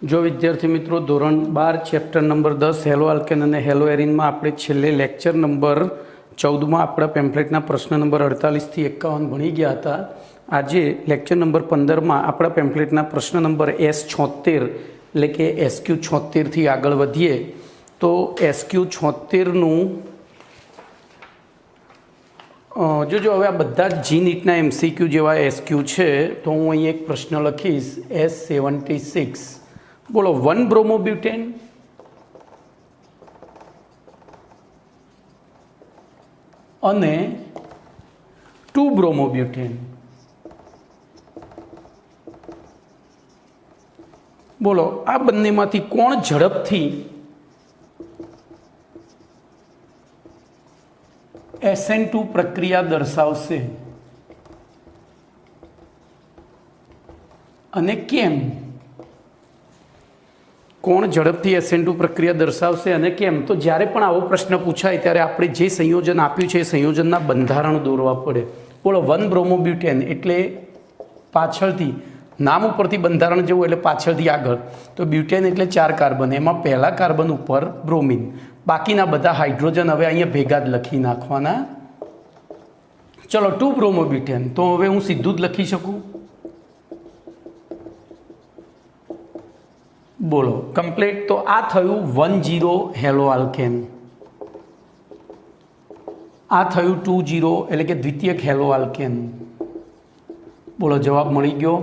जो विद्यार्थी मित्रों धोरण 12 चैप्टर नंबर 10 हेलो आल्केन और हेलो एरिन में આપણે છેલ્લે લેક્ચર નંબર 14 में આપણા પેમ્ફલેટના પ્રશ્ન નંબર 48 થી 51 ભણી ગયા હતા। આજે લેક્ચર નંબર 15 માં આપણા પેમ્ફલેટના પ્રશ્ન નંબર S76 એટલે કે SQ76 થી આગળ વધીએ તો SQ76 નું जो હવે આ બધા જી નીટના MCQ જેવા SQ છે તો હું અહીં એક પ્રશ્ન લખીશ S76 बोलो 1 ब्रोमोब्यूटेन अने 2 ब्रोमोब्यूटेन बोलो आ बंनेमांथी कोण झड़पथी SN2 प्रक्रिया दर्शावशे अने केम कोण झड़पथी SN2 प्रक्रिया दर्शावशे अने केम। तो ज्यारे पण आवो प्रश्न पूछाय त्यारे आपणे जे संयोजन आप्युं छे संयोजनना बंधारण दौरवा पड़े। बोलो 1 ब्रोमोब्यूटेन एटले पाछळथी नाम उपरथी बंधारण जेवुं एटले पाछळथी आगळ तो ब्यूटेन एटले 4 कार्बन एमां पहेला कार्बन उपर ब्रोमीन बाकीना बधा हाइड्रोजन हवे अहींया भेगा ज लखी नाखवाना। चलो 2 ब्रोमोब्यूटेन तो हवे हूँ सीधुं ज लखी शकूँ। बोलो कम्प्लीट तो आ थयुं 10 हेलो आल्केन आ थयुं 20 एटले के द्वितीयक हेलो आल्केन। बोलो जवाब मळी गयो।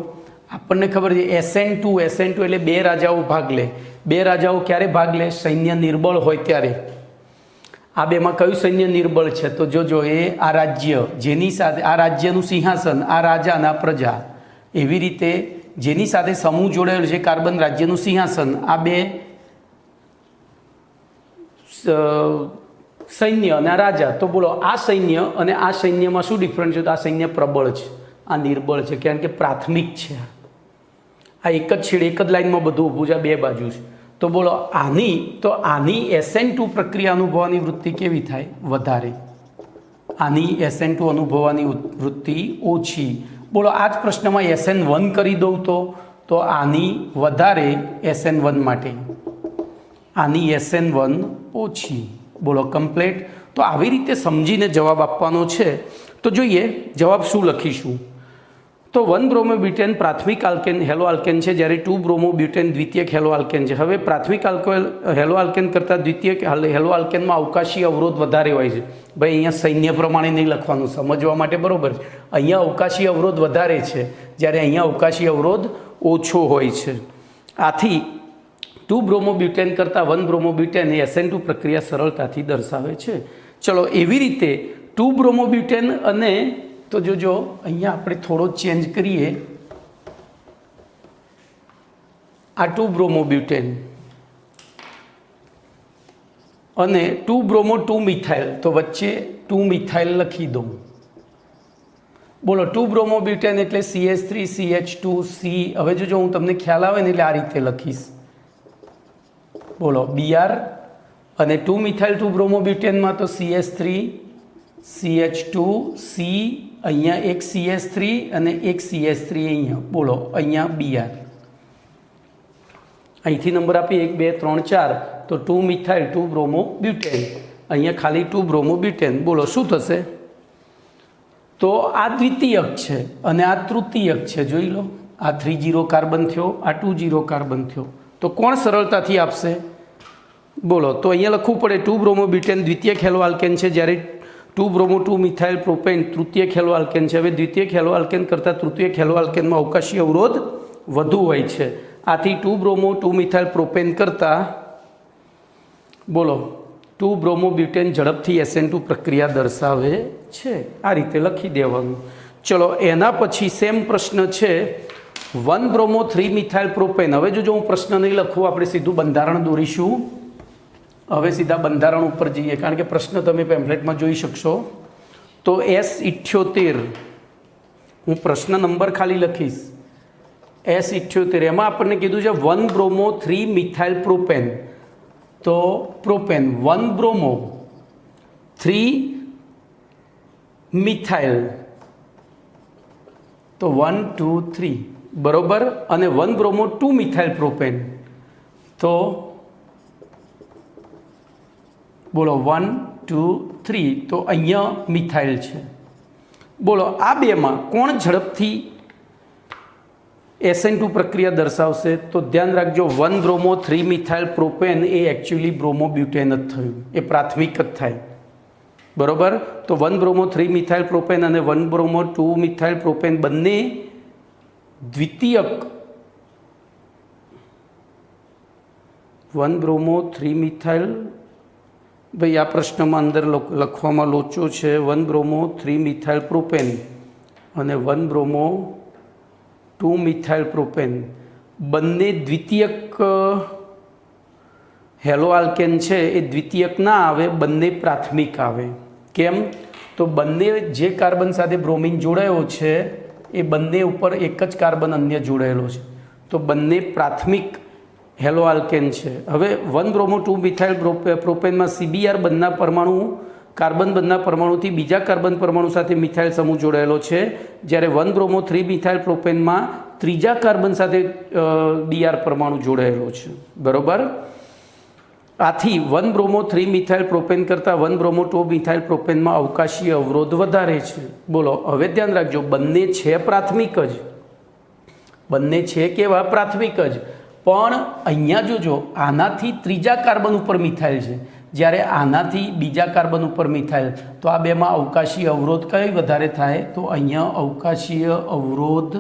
आपने खबर है SN2 एटले बे राजाओ भाग ले। बे राजाओ क्यारे भाग ले? सैन्य निर्बल होय त्यारे। आ बेमां कयुं सैन्य निर्बल छे? तो जो ए आ राज्य जेनी साथे आ राज्यनुं सिंहासन आ राजा अने आ प्रजा एवी रीते जेनी साथे समूह जोड़ेलो छे कार्बन राज्यनुं सिंहासन आ बे सैन्य अने आ राजा। तो बोलो आ सैन्य अने आ सैन्यमां शुं डिफरन्स छे? तो आ सैन्य प्रबल छे आ निर्बल छे कारण के प्राथमिक छे। आ एक ज छेड़े एक ज लाइनमां बधुं ऊभुं छे बे बाजू छे। तो बोलो आनी SN2 प्रक्रिया अनुभववानी वृत्ति केवी थाय? वधारे। आनी SN2 अनुभववानी वृत्ति ओछी। बोलो आज प्रश्न में SN1 करी दઉં तो आनी वधारे SN1 माटे आनी SN1 ओछी। बोलो कम्प्लीट। तो आवी रीते समझीने जवाब आपवानो छे। तो जोईए जवाब शुं लखीशुं। तो 1 ब्रोमोब्यूटेन प्राथमिक आल्केन हेलो आल्केन है ज्यारे 2 ब्रोमोब्यूटेन द्वितीयक हेलो आल्केन है। हवे प्राथमिक हेलो आल्केन करता द्वितीयक हेलो आल्केन में अवकाशीय अवरोध वधारे होय छे। भाई अहींया सैन्य प्रमाणे नहीं लखवानुं समजवा माटे बरोबर। अहींया अवकाशीय अवरोध वधारे छे ज्यारे अहींया अवकाशीय अवरोध ओछो होय छे। आथी 2 ब्रोमोब्यूटेन करता 1 ब्रोमोब्यूटेन SN2 प्रक्रिया सरलताथी दर्शावे छे। चलो एवी रीते 2 ब्रोमोब्यूटेन अने तो जो अहींया आपणे थोड़ो चेन्ज करीए आ 2 ब्रोमोब्यूटेन अने 2 ब्रोमो 2 मिथाइल तो वच्चे 2 मिथाइल लखी दो। बोलो 2 ब्रोमोब्यूटेन एटले CH3 CH2C। हवे जो हूँ तमने ख्याल आवे ने एटले आ रीते लखीश। बोलो Br अने 2 मिथाइल 2 ब्रोमोब्यूटेन में तो CH3 CH2C अहींया एक CH3 अने एक CH3 अहींया। बोलो अहींया Br અહીંથી નંબર આપી 1 2 3 4 તો 2 મિથાઇલ 2 બ્રોમો બ્યુટેન અહીંયા ખાલી 2 બ્રોમો બ્યુટેન। બોલો શું થશે? તો આ દ્વિતીયક છે અને આ તૃતીયક છે। જોઈ લો આ 30 કાર્બન થયો આ 20 કાર્બન થયો તો કોણ સરળતાથી આપશે? બોલો તો અહીંયા લખવું પડે 2 બ્રોમો બ્યુટેન દ્વિતીયક हेलो आल्केन છે જ્યારે 2 ब्रोमो 2 मिथाइल प्रोपेन तृतीयक हेलो आल्केन है। हवे द्वितीयक हेलो आल्केन करता तृतीयक हेलो आल्केन में अवकाशीय अवरोध वधु होय छे। आथी 2 ब्रोमो 2 मिथाइल प्रोपेन करता बोलो 2 ब्रोमो ब्यूटेन झड़पथी SN2 प्रक्रिया दर्शावे छे। आ रीते लखी देवानुं। चलो एना पछी सेम प्रश्न छे 1 ब्रोमो 3 मिथाइल प्रोपेन। हवे जो हूँ प्रश्न नहीं लखूँ आपणे सीधुं बंधारण दोरीशुं। हवे सीधा बंधारण पर जाइए कारण के प्रश्न तमे पेम्फलेट में जोई शकशो। तो S78 हूँ प्रश्न नंबर खाली लखीश S78 एमां आपणे कीधुं छे 1 ब्रोमो 3 मिथाइल प्रोपेन। तो प्रोपेन 1 ब्रोमो 3 मिथाइल तो 1 2 3 बरोबर। अने 1 ब्रोमो 2 मिथाइल प्रोपेन તો બોલો 1 2 3 તો અહીંયા મિથાઇલ છે। બોલો આ બેમાં કોણ ઝડપથી SN2 પ્રક્રિયા દર્શાવશે? તો ધ્યાન રાખજો 1 બ્રોમો 3 મિથાઇલ પ્રોપેન એ એકચ્યુઅલી બ્રોમોબ્યુટેન જ થયું, એ પ્રાથમિક જ થાય, બરોબર। તો 1 બ્રોમો 3 મિથાઇલ પ્રોપેન અને 1 બ્રોમો 2 મિથાઇલ પ્રોપેન બંને દ્વિતીયક 1 બ્રોમો 3 મિથાઇલ, ભાઈ આ પ્રશ્નમાં અંદર લખવામાં લોચો છે। 1 બ્રોમો 3 મિથાઇલ પ્રોપેન અને 1 બ્રોમો 2 મિથાઇલ પ્રોપેન બંને દ્વિતીયક હેલો આલ્કેન છે, એ દ્વિતીયક ના આવે, બંને પ્રાથમિક આવે। કેમ? તો બંને જે કાર્બન સાથે બ્રોમિન જોડાયો છે એ બંને ઉપર એક જ કાર્બન અન્ય જોડાયેલો છે, તો બંને પ્રાથમિક હેલો આલ્કેન છે। હવે 1 બ્રોમો 2 મિથાઇલ પ્રોપેનમાં CBr બંધના પરમાણુ કાર્બન બંધના પરમાણુથી બીજા કાર્બન પરમાણુ સાથે મિથાઇલ સમૂહ જોડાયેલો છે, જ્યારે 1 બ્રોમો 3 મિથાઇલ પ્રોપેનમાં ત્રીજા કાર્બન સાથે DR પરમાણુ જોડાયેલો છે, બરોબર। આથી 1 બ્રોમો 3 મિથાઇલ પ્રોપેન કરતાં 1 બ્રોમો 2 મિથાઇલ પ્રોપેનમાં અવકાશીય અવરોધ વધારે છે। બોલો હવે ધ્યાન રાખજો, બંને છે પ્રાથમિક જ, બંને છે કેવા? પ્રાથમિક જ, પણ અહીંયા જોજો આનાથી ત્રીજા કાર્બન ઉપર મિથાઇલ છે, જ્યારે આનાથી બીજા કાર્બન ઉપર મિથાઇલ, તો આ બેમાં અવકાશીય અવરોધ કઈ વધારે થાય? તો અહીંયા અવકાશીય અવરોધ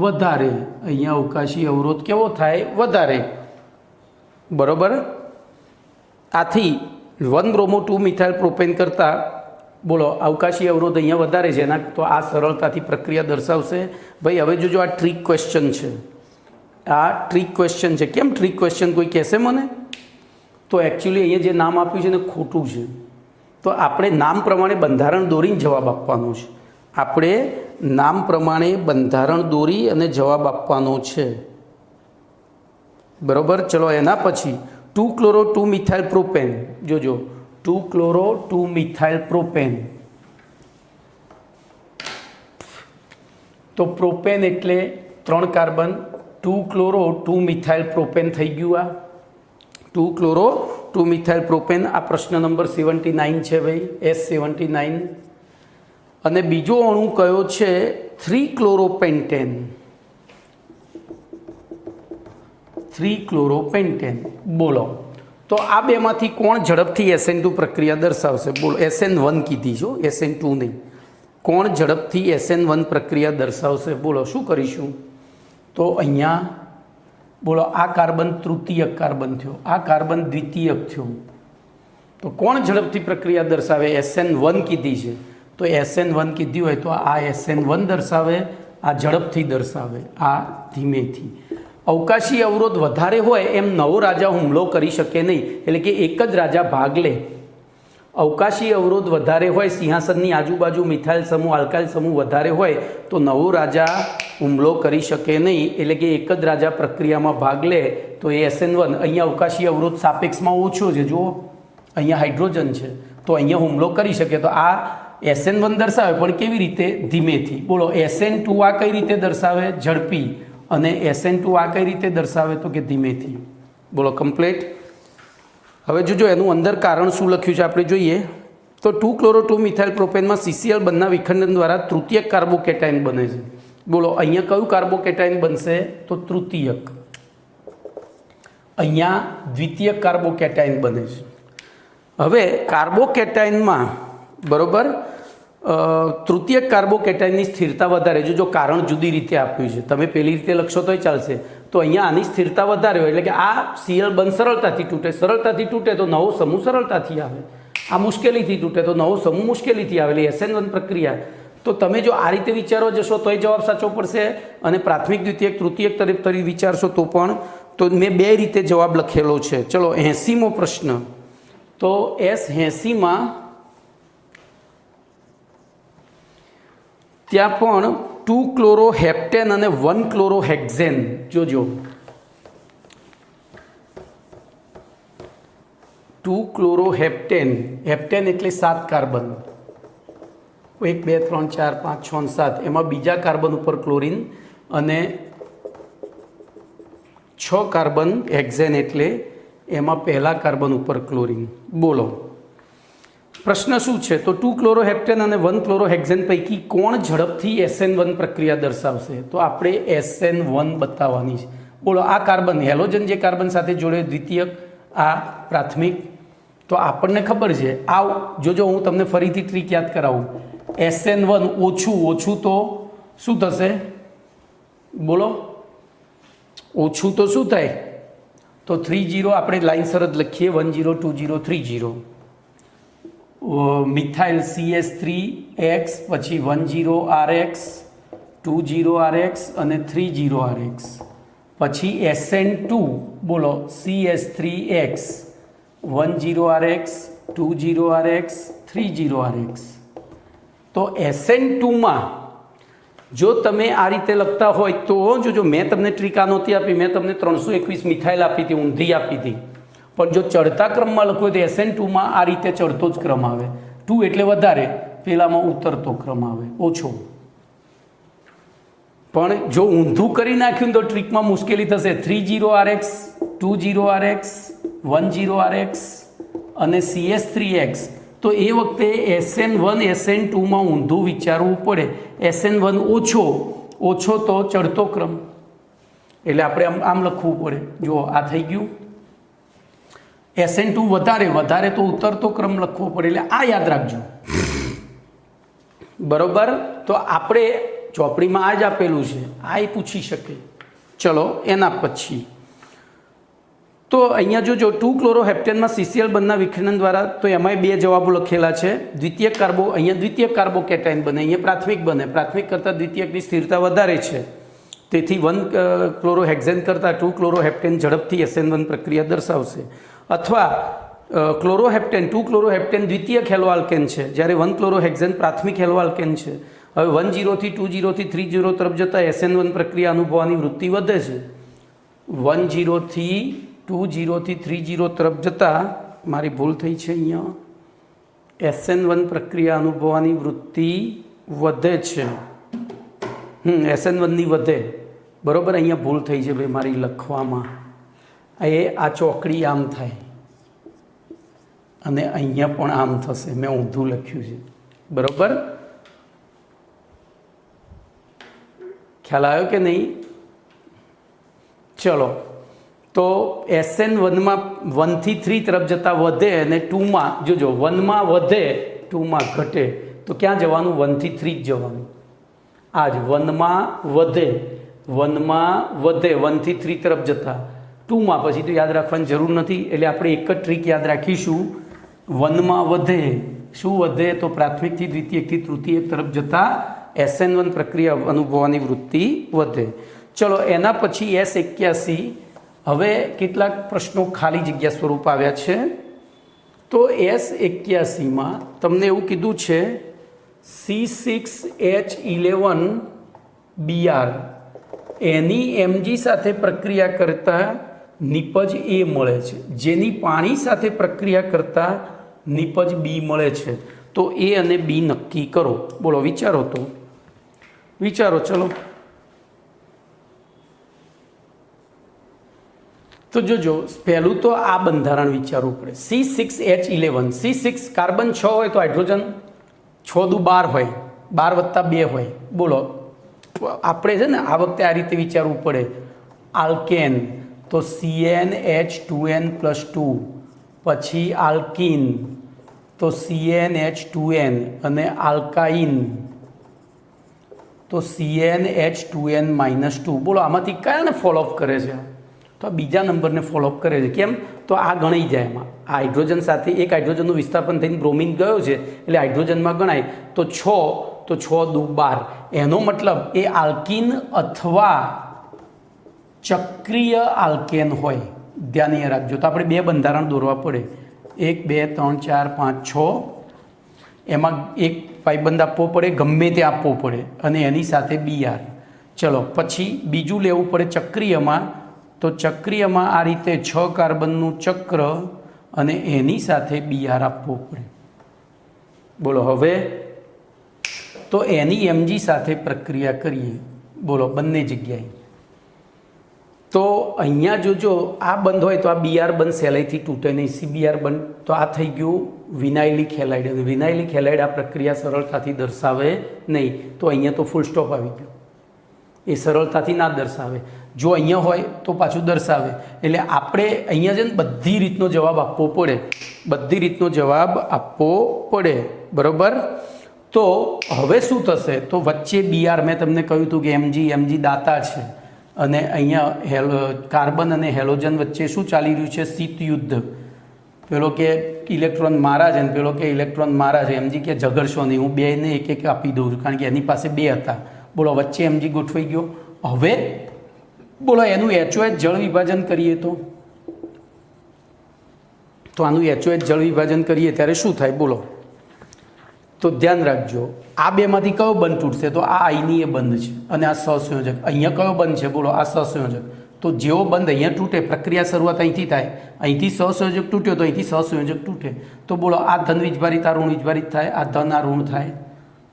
વધારે, અહીંયા અવકાશીય અવરોધ કેવો થાય? વધારે, બરોબર। આથી 1 બ્રોમો 2 મિથાઇલ પ્રોપેન કરતાં બોલો અવકાશીય અવરોધ અહીંયા વધારે છે, એના તો આ સરળતાથી પ્રક્રિયા દર્શાવશે। ભાઈ હવે જોજો આ ટ્રીક ક્વેશ્ચન છે, આ ટ્રીક ક્વેશ્ચન છે। કેમ ટ્રીક ક્વેશ્ચન કોઈ કહેશે મને? તો એકચ્યુઅલી અહીંયા જે નામ આપ્યું છે ને ખોટું છે, તો આપણે નામ પ્રમાણે બંધારણ દોરીને જવાબ આપવાનો છે, આપણે નામ પ્રમાણે બંધારણ દોરી અને જવાબ આપવાનો છે, બરોબર। ચલો એના પછી 2 ક્લોરો 2 મિથાઇલ પ્રોપેન, જોજો 2 ક્લોરો 2 મિથાઇલ પ્રોપેન, તો પ્રોપેન એટલે 3 કાર્બન, 2 ક્લોરો 2 મિથાઇલ પ્રોપેન થઈ ગયું। આ 2 ક્લોરો 2 મિથાઇલ પ્રોપેન, આ પ્રશ્ન નંબર 79 છે ભાઈ, S79। અને બીજો અણુ કયો છે? 3 ક્લોરોપેન્ટેન, 3 ક્લોરોપેન્ટેન। બોલો તો આ બેમાંથી કોણ ઝડપથી SN2 પ્રક્રિયા દર્શાવશે? બોલો SN1 કીધી છો, SN2 નહીં, કોણ ઝડપથી SN1 પ્રક્રિયા દર્શાવશે? બોલો શું કરીશું? તો અહીંયા બોલો આ કાર્બન તૃતીયક કાર્બન થયો, આ કાર્બન દ્વિતીયક થયો, તો કોણ ઝડપથી પ્રક્રિયા દર્શાવે? SN1 કીધી છે, તો SN1 કીધી હોય તો આ SN1 દર્શાવે, આ ઝડપથી દર્શાવે, આ ધીમેથી। અવકાશી અવરોધ વધારે હોય એમ નવો રાજા હુમલો કરી શકે નહીં, એટલે કે એક જ રાજા ભાગ લે। અવકાશી અવરોધ વધારે હોય, સિંહાસનની આજુબાજુ મિથાઇલ સમૂહ આલ્કાઇલ સમૂહ વધારે હોય તો નવો રાજા હુમલો કરી શકે નહીં, એટલે કે એક જ રાજા પ્રક્રિયામાં ભાગ લે, તો એ SN1। અહીંયા અવકાશી અવરોધ સાપેક્ષમાં ઓછો છે, જુઓ અહીંયા હાઇડ્રોજન છે, તો અહીંયા હુમલો કરી શકે, તો આ SN1 દર્શાવે, પણ કેવી રીતે? ધીમેથી। બોલો SN2 આ કઈ રીતે દર્શાવે? ઝડપી, અને SN2 આ કઈ રીતે દર્શાવે? તો કે ધીમેથી। બોલો કમ્પ્લીટ। હવે જોજો એનું અંદર કારણ શું લખ્યું છે આપણે જોઈએ, તો 2 ક્લોરો 2 મિથાઇલ પ્રોપેનમાં CCl બંધના વિખંડન દ્વારા તૃતીયક કાર્બોકેટાઇન બને છે। બોલો અહીંયા કયું કાર્બોકેટાઇન બનશે? તો તૃતીયક, અહીંયા દ્વિતીયક કાર્બોકેટાઇન બને છે। હવે કાર્બોકેટાઇનમાં બરોબર તૃતીયક કાર્બોકેટાઇનની સ્થિરતા વધારે, જો કારણ જુદી રીતે આપ્યું છે, તમે પેલી રીતે લખશો તોય ચાલશે, તો અહીંયા આની સ્થિરતા વધારે હોય, એટલે કે આ Cl બંધ સરળતાથી તૂટે તો નવો સમૂહ સરળતાથી આવે, આ મુશ્કેલીથી તૂટે તો નવો સમૂહ મુશ્કેલીથી આવે, એટલે SN1 પ્રક્રિયા। તો તમે જો આ રીતે વિચારો જશો તોય જવાબ સાચો પડશે, અને પ્રાથમિક દ્વિતીયક તૃતીયક તરફ વિચારશો તો પણ, તો મેં બે રીતે જવાબ લખેલો છે। ચલો 80મો પ્રશ્ન, તો S80માં ત્યાં પણ 2 ક્લોરોહેપ્ટેન અને 1 ક્લોરોહેક્ઝેન, જોજો 2 ક્લોરોહેપ્ટેન, હેપ્ટેન એટલે 7 કાર્બન, 1 2 3 4 5 6 7, એમાં બીજા કાર્બન ઉપર ક્લોરીન અને 6 કાર્બન હેક્ઝેન એટલે એમાં પહેલા કાર્બન ઉપર ક્લોરીન. બોલો પ્રશ્ન શું છે? તો 2 ક્લોરોહેપ્ટેન અને 1 ક્લોરોહેક્ઝેન પૈકી કોણ ઝડપથી SN1 પ્રક્રિયા દર્શાવશે? તો આપણે SN1 બતાવવાની છે. બોલો આ કાર્બન હેલોજન જે કાર્બન સાથે જોડે દ્વિતીયક, આ પ્રાથમિક. તો આપણને ખબર છે આ જોજો, હું તમને ફરીથી ટ્રીક યાદ કરાવું. SN1 ઓછું તો શું થશે? બોલો ઓછું તો શું થાય? તો 30 આપણે લાઈનસર જ લખીએ 10 20 30. મિથાઇલ CH3X પછી 10RX 20RX અને 30RX પછી SN2. બોલો CH3X 10RX 20RX 30RX. તો SN2માં જો તમે આ રીતે લખતા હોય તો જો મેં તમને ટ્રીક આ નહોતી આપી, મેં તમને 321 મિથાઇલ આપી હતી, ઊંધી આપી હતી. પણ જો ચડતા ક્રમમાં લખવું હોય તો SN2માં આ રીતે ચડતો જ ક્રમ આવે. 2 એટલે વધારે, પેલામાં ઉતરતો ક્રમ આવે ઓછો. પણ જો ઊંધું કરી નાખ્યું તો ટ્રીકમાં મુશ્કેલી થશે. 30RX 20RX 10RX અને CH3X. તો એ વખતે SN1 SN2માં ઊંધું વિચારવું પડે. SN1 ઓછો તો ચડતો ક્રમ, એટલે આપણે આમ લખવું પડે. જો આ થઈ ગયું. SN2 વધારે તો ઉતરતો ક્રમ લખવો પડે. એટલે આ યાદ રાખજો, બરોબર. તો આપણે ચોપડીમાં આ જ આપેલું છે, આ પૂછી શકે. ચલો એના પછી તો અહીંયા જોજો 2 ક્લોરોહેપ્ટેનમાં CCl બંધના વિખેરન દ્વારા, તો એમાંય 2 જવાબો લખેલા છે. દ્વિતીયક કાર્બો, અહીંયા દ્વિતીયક કાર્બોકેટાઇન બને, અહીંયા પ્રાથમિક બને. પ્રાથમિક કરતાં દ્વિતીયકની સ્થિરતા વધારે છે, તેથી 1 ક્લોરોહેક્ઝેન કરતાં 2 ક્લોરોહેપ્ટેન ઝડપથી SN1 પ્રક્રિયા દર્શાવશે. અથવા ક્લોરોહેપ્ટેન 2 ક્લોરોહેપ્ટેન દ્વિતીયક હેલો આલ્કેન છે, જ્યારે 1 ક્લોરોહેક્ઝેન પ્રાથમિક હેલો આલ્કેન છે. હવે 10 થી 20 થી 30 તરફ જતાં SN1 પ્રક્રિયા અનુભવવાની વૃત્તિ વધે છે. 10 થી 20 થી 30 તરફ જતાં, મારી ભૂલ થઈ છે અહીંયા, SN1 પ્રક્રિયા અનુભવવાની વૃત્તિ વધે છે. SN1ની વધે, બરાબર. અહીંયા ભૂલ થઈ છે ભાઈ મારી લખવામાં. આ ચોકડી આમ થાય અને અહીંયા પણ આમ થશે, મેં ઊંધું લખ્યું છે, બરાબર. ખ્યાલ આવ્યો કે નહીં? ચલો, તો SN1માં 1 થી 3 તરફ જતાં વધે અને 2માં જોજો 1માં વધે 2માં ઘટે. તો ક્યાં જવાનું? 1 થી 3 જ જવાનું. આ જ 1માં વધે 1 થી 3 તરફ જતાં, 2માં પછી તો યાદ રાખવાની જરૂર નથી. એટલે આપણે એક જ ટ્રીક યાદ રાખીશું. 1માં વધે, શું વધે? તો પ્રાથમિકથી દ્વિતીયકથી તૃતીયક તરફ જતાં SN1 પ્રક્રિયા અનુભવવાની વૃત્તિ વધે. ચલો એના પછી S81. હવે કેટલાક પ્રશ્નો ખાલી જગ્યા સ્વરૂપ આવ્યા છે. તો S81માં તમને એવું કીધું છે C6H11Br એની Mg સાથે પ્રક્રિયા કરતાં નિપજ A મળે છે, જેની પાણી સાથે પ્રક્રિયા કરતાં નિપજ B મળે છે. તો A અને B નક્કી કરો. બોલો વિચારો, તો વિચારો. ચલો તો જોજો, પહેલું તો આ બંધારણ વિચારવું પડે. C6H11, C6 કાર્બન 6 હોય તો હાઇડ્રોજન 6 દુ 12 હોય, 12 + 2 હોય. બોલો આપણે છે ને આ વખતે આ રીતે વિચારવું પડે. આલ્કેન તો CnH2n+2, પછી આલ્કીન તો CnH2n અને આલ્કાઇન તો CnH2n-2. બોલો આમાંથી કયાને ફોલોઅપ કરે છે? તો બીજા નંબરને ફોલોઅપ કરે છે. કેમ? તો આ ગણાઈ જાય એમાં. આ હાઇડ્રોજન સાથે એક હાઇડ્રોજનનું વિસ્થાપન થઈને બ્રોમિન ગયો છે એટલે હાઇડ્રોજનમાં ગણાય. તો 6 દુ 12. એનો મતલબ એ આલ્કીન અથવા ચક્રીય આલ્કેન હોય. ધ્યાન એ રાખજો. તો આપણે 2 બંધારણ દોરવા પડે. 1 2 3 4 5 6. એમાં એક પાઇબંધ આપવો પડે, ગમે તે આપવો પડે, અને એની સાથે Br. ચલો પછી બીજું લેવું પડે ચક્રીયમાં. તો ચક્રીયમાં આ રીતે 6 કાર્બનનું ચક્ર અને એની સાથે Br આપવો પડે. બોલો હવે તો એની Mg સાથે પ્રક્રિયા કરીએ. બોલો બંને જગ્યાએ. તો અહીંયા જોજો આ બંધ હોય તો આ બીઆર બંધ સહેલાઈથી તૂટે નહીં, સીબીઆર બંધ તો આ થઈ ગયું વિનાઇલિક હેલાઇડ, અને વિનાઇલિક હેલાઇડ આ પ્રક્રિયા સરળતાથી દર્શાવે નહીં, તો અહીંયા તો ફૂલ સ્ટોપ આવી ગયો, એ સરળતાથી ના દર્શાવે. જો અહીંયા હોય તો પાછું દર્શાવે. એટલે આપણે અહીંયા છે ને બધી રીતનો જવાબ આપવો પડે, બધી રીતનો જવાબ આપવો પડે, બરાબર. તો હવે શું થશે, તો વચ્ચે બીઆર મેં તમને કહ્યું હતું કે એમજી દાતા છે, અને અહીંયા કાર્બન અને હેલોજન વચ્ચે શું ચાલી રહ્યું છે, શીત યુદ્ધ. પેલો કે ઇલેક્ટ્રોન મારા છે ને પેલો કે ઇલેક્ટ્રોન મારા છે. એમજી કે ઝઘડશો નહીં, હું બેને એક એક આપી દઉં છું, કારણ કે એની પાસે 2 હતા. બોલો વચ્ચે એમજી ગોઠવાઈ ગયો. હવે બોલો એનું HOH જળ વિભાજન કરીએ તો આનું HOH જળ વિભાજન કરીએ ત્યારે શું થાય બોલો. તો ધ્યાન રાખજો, આ બેમાંથી કયો બંધ તૂટશે, તો આ આઈની એ બંધ છે અને આ સહસંયોજક. અહીંયા કયો બંધ છે બોલો, આ સહસંયોજક. તો જેવો બંધ અહીંયા તૂટે, પ્રક્રિયા શરૂઆત અહીંથી થાય, અહીંથી સહસંયોજક તૂટ્યો તો અહીંથી સહસંયોજક તૂટે, તો બોલો આ ધન વીજભારિત આ ઋણ વીજભારિત થાય, આ ધન આ ઋણ થાય,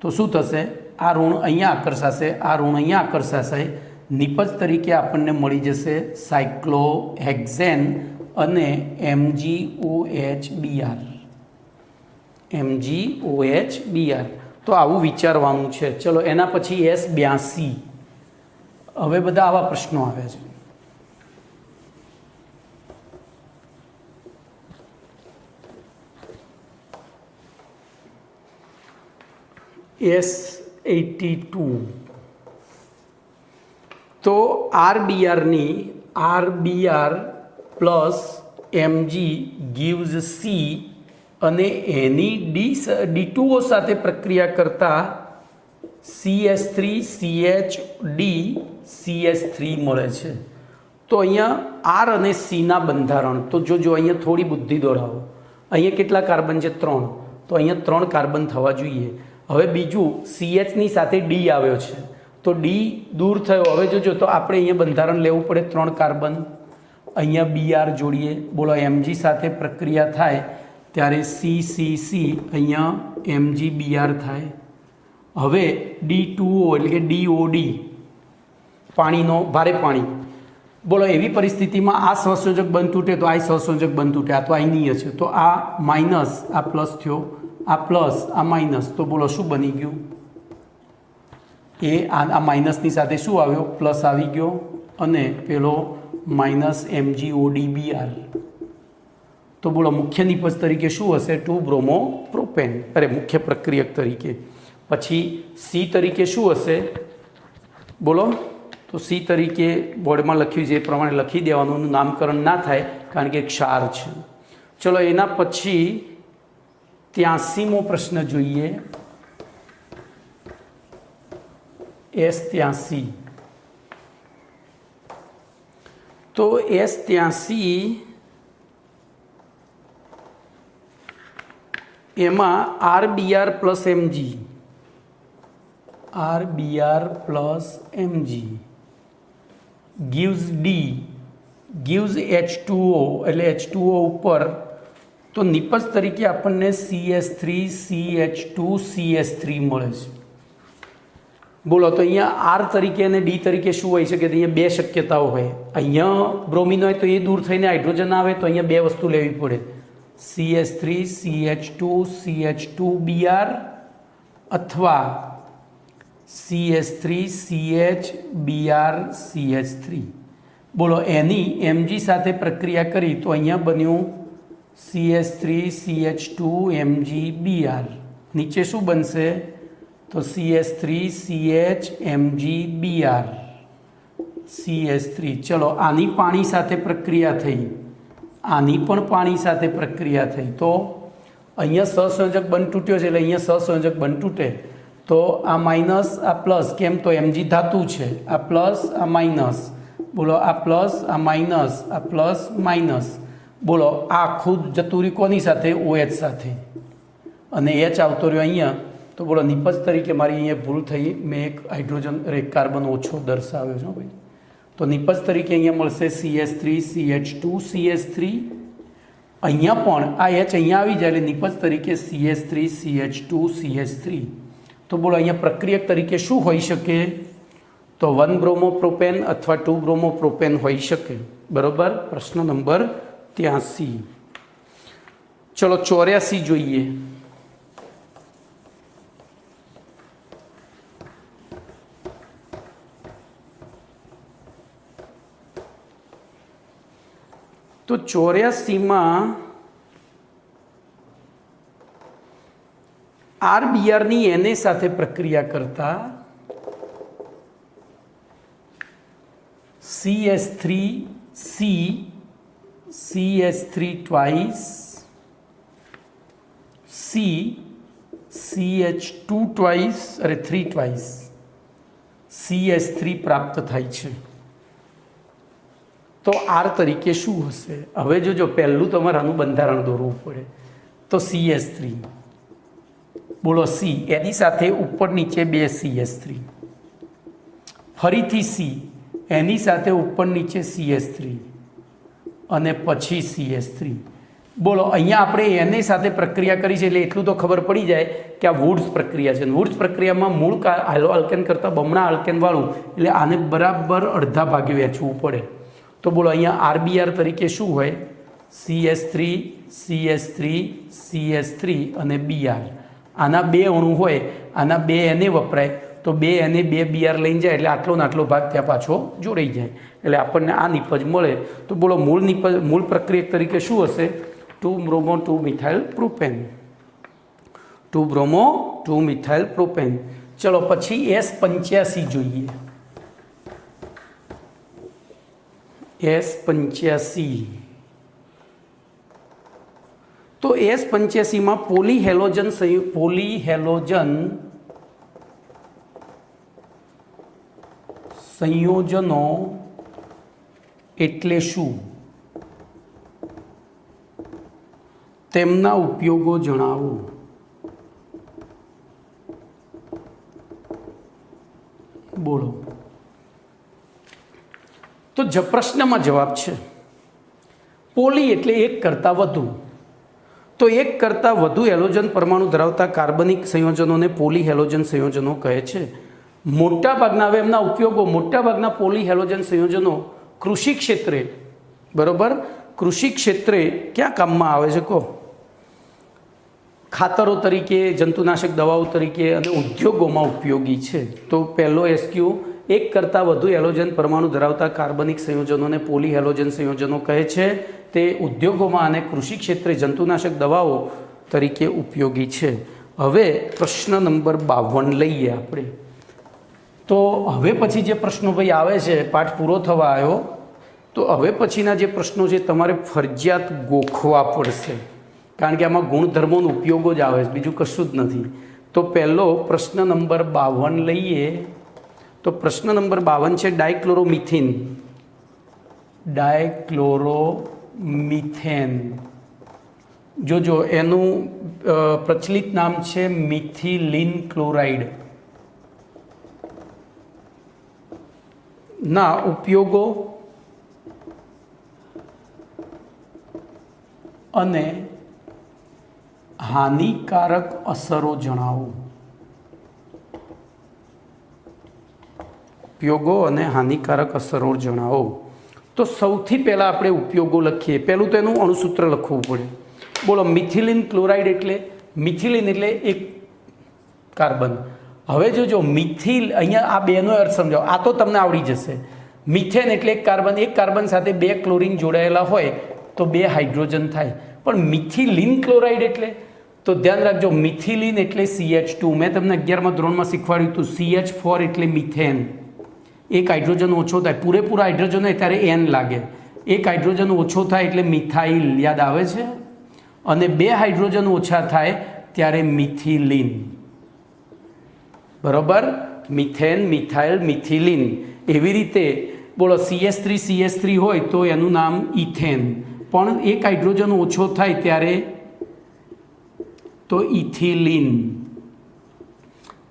તો શું થશે, આ ઋણ અહીંયા આકર્ષાશે, આ ઋણ અહીંયા આકર્ષાશે. નિપજ તરીકે આપણને મળી જશે સાયક્લોહેક્ઝેન અને MgOH Br. તો આવું વિચારવાનું છે. ચલો એના પછી S82. હવે બધા આવા પ્રશ્નો આવે છે. S82. તો RBR plus Mg gives C અને એની D2O સાથે પ્રક્રિયા કરતા CH3CHD મળે છે. તો અહીંયા R અને Cના બંધારણ તો જો અહીંયા થોડી બુદ્ધિ દોડાવો. અહીંયા કેટલા કાર્બન છે, 3, તો અહીંયા 3 કાર્બન થવા જોઈએ. હવે બીજું CHની સાથે D આવ્યો છે, તો D દૂર થયો. હવે જોજો તો આપણે અહીંયા બંધારણ લેવું પડે 3 કાર્બન, અહીંયા BR જોડીએ. બોલો Mg સાથે પ્રક્રિયા થાય ત્યારે CCC અહીંયા MgBr થાય. હવે D2O એટલે કે DOD પાણીનો ભારે પાણી. બોલો એવી પરિસ્થિતિમાં આ સહસંયોજક બંધ તૂટે તો આ સહસંયોજક બંધ તૂટે, આ તો આઈનીય છે, તો આ માઇનસ આ પ્લસ થયો, આ પ્લસ આ માઇનસ, તો બોલો શું બની ગયું, એ આ માઇનસની સાથે શું આવ્યો, પ્લસ આવી ગયો, અને પેલો માઇનસ MgODBr. તો બોલો મુખ્ય નિપજ તરીકે શું હશે, 2-બ્રોમોપ્રોપેન, મુખ્ય પ્રક્રિયક તરીકે. પછી C તરીકે શું હશે બોલો, તો C તરીકે બોર્ડમાં લખ્યું છે એ પ્રમાણે લખી દેવાનું, નામકરણ ના થાય કારણ કે ક્ષાર છે. ચલો એના પછી 83મો પ્રશ્ન જોઈએ. S83. તો S83 એમાં RBr plus Mg gives D gives H2O એટલે H2O ઉપર, તો નિપજ તરીકે આપણને CH3CH2CH3 મળે છે. બોલો તો અહીંયા R તરીકે અને D તરીકે શું હોઈ શકે, તો અહીંયા 2 શક્યતાઓ હોય. અહીંયા બ્રોમિન હોય તો એ દૂર થઈને હાઇડ્રોજન આવે, તો અહીંયા 2 વસ્તુ લેવી પડે, CH3CH2CH2Br અથવા CH3CHBrCH3. બોલો એની Mg સાથે પ્રક્રિયા કરી તો અહીંયા બન્યું CH3CH2MgBr. નીચે શું બનશે, તો CH3CHMgBr CH3. ચલો આની પાણી સાથે પ્રક્રિયા થઈ, આની પણ પાણી સાથે પ્રક્રિયા થઈ, તો અહીંયા સહસંયોજક બંધ તૂટ્યો છે એટલે અહીંયા સહસંયોજક બંધ તૂટે. તો આ માઇનસ આ પ્લસ, કેમ તો Mg ધાતુ છે, આ પ્લસ આ માઇનસ, બોલો આ પ્લસ આ માઇનસ, આ પ્લસ માઇનસ, બોલો આ આખું જતું રહ્યું કોની સાથે, OH સાથે, અને H આવતો રહ્યો અહીંયા. તો બોલો નિપજ તરીકે મારી અહીંયા ભૂલ થઈ, મેં એક હાઇડ્રોજન એક કાર્બન ઓછો દર્શાવ્યો છે ભાઈ. તો નિપજ તરીકે અહીંયા મળશે CH3CH2CH3. અહીંયા પણ આ H અહીંયા આવી જાય એટલે નિપજ તરીકે CH3CH2CH3. તો બોલો અહીંયા પ્રક્રિયક તરીકે શું હોઈ શકે, તો 1 બ્રોમોપ્રોપેન અથવા 2 બ્રોમોપ્રોપેન હોઈ શકે, બરોબર. પ્રશ્ન નંબર 83. ચલો 84 જોઈએ. તો 84માં RBrની Na સાથે પ્રક્રિયા કરતા CH3C CH3 twice C CH2 twice 3 twice CH3 પ્રાપ્ત થાય છે. તો R તરીકે શું હશે? હવે જોજો, પહેલું તમારે આનું બંધારણ દોરવું પડે. તો CH3, બોલો C, એની સાથે ઉપર નીચે 2 CH3, ફરીથી C, એની સાથે ઉપર નીચે CH3 અને પછી CH3. બોલો, અહીંયા આપણે Na સાથે પ્રક્રિયા કરી છે એટલે એટલું તો ખબર પડી જાય કે આ વુડ્સ પ્રક્રિયા છે. વુડ્સ પ્રક્રિયામાં મૂળ આલ્કેન કરતાં બમણા આલ્કેનવાળું, એટલે આને બરાબર અડધા ભાગે વહેંચવું પડે. તો બોલો, અહીંયા RBr તરીકે શું હોય? CH3 CH3 CH3 અને Br. આના 2 અણુ હોય, આના 2 Na વપરાય, તો 2 Na 2 Br લઈને જાય એટલે આટલો ને આટલો ભાગ ત્યાં પાછો જોડાઈ જાય, એટલે આપણને આ નિપજ મળે. તો બોલો, મૂળ પ્રક્રિયક તરીકે શું હશે? 2 bromo 2 methyl propane. 2 bromo 2 methyl propane. ચલો પછી S85 જોઈએ. S85. તો S85માં પોલીહેલોજન સંયોજનો એટલે શું? તેમના ઉપયોગો જણાવો. બોલો. તો પ્રશ્નમાં જવાબ છે પોલી એટલે એક કરતાં વધુ. તો એક કરતાં વધુ હેલોજન પરમાણુ ધરાવતા કાર્બનિક સંયોજનોને પોલી હેલોજન સંયોજનો કહે છે. મોટાભાગના, હવે એમના ઉપયોગો, મોટાભાગના પોલી હેલોજન સંયોજનો કૃષિ ક્ષેત્રે, બરોબર, કૃષિ ક્ષેત્રે ક્યાં કામમાં આવે છે? કહો. ખાતરો તરીકે, જંતુનાશક દવાઓ તરીકે અને ઉદ્યોગોમાં ઉપયોગી છે. તો પહેલો SQ, એક કરતાં વધુ હેલોજન પરમાણુ ધરાવતા કાર્બનિક સંયોજનોને પોલી હેલોજન સંયોજનો કહે છે. તે ઉદ્યોગોમાં અને કૃષિ ક્ષેત્રે જંતુનાશક દવાઓ તરીકે ઉપયોગી છે. હવે પ્રશ્ન નંબર 52 લઈએ આપણે. તો હવે પછી જે પ્રશ્નો ભાઈ આવે છે, પાઠ પૂરો થવા આવ્યો, તો હવે પછીના જે પ્રશ્નો છે તમારે ફરજિયાત ગોખવા પડશે, કારણ કે આમાં ગુણધર્મોનો ઉપયોગો જ આવે છે, બીજું કશું જ નથી. તો પહેલો પ્રશ્ન નંબર 52 લઈએ. તો પ્રશ્ન નંબર 52 છે ડાયક્લોરોમિથેન. ડાયક્લોરોમિથેન, જોજો એનું પ્રચલિત નામ છે મિથિલિન ક્લોરાઇડ. ના ઉપયોગો અને હાનિકારક અસરો જણાવો. ઉપયોગો અને હાનિકારક અસરો જણાવો. તો સૌથી પહેલાં આપણે ઉપયોગો લખીએ. પહેલું તો એનું અણુસૂત્ર લખવું પડે. બોલો, મિથિલિન ક્લોરાઇડ એટલે, મિથિલિન એટલે એક કાર્બન. હવે જોજો, મિથિલ, અહીંયા આ બેનો અર્થ સમજાવો, આ તો તમને આવડી જશે. મિથેન એટલે એક કાર્બન સાથે 2 ક્લોરીન જોડાયેલા હોય તો 2 હાઇડ્રોજન થાય. પણ મિથિલિન ક્લોરાઇડ એટલે, તો ધ્યાન રાખજો, મિથિલિન એટલે CH2. મેં તમને 11મા ધોરણમાં શીખવાડ્યું હતું. CH4 એટલે મિથેન, એક હાઇડ્રોજન ઓછો થાય, પૂરેપૂરા હાઇડ્રોજન હોય ત્યારે N લાગે, એક હાઇડ્રોજન ઓછો થાય એટલે મિથાઇલ, યાદ આવે છે? અને 2 હાઇડ્રોજન ઓછા થાય ત્યારે મિથિલિન, બરોબર? Methane, methyl, methylene. એવી રીતે બોલો, CH3 હોય તો એનું નામ ઇથેન, પણ એક હાઇડ્રોજન ઓછો થાય ત્યારે તો ઇથિલિન,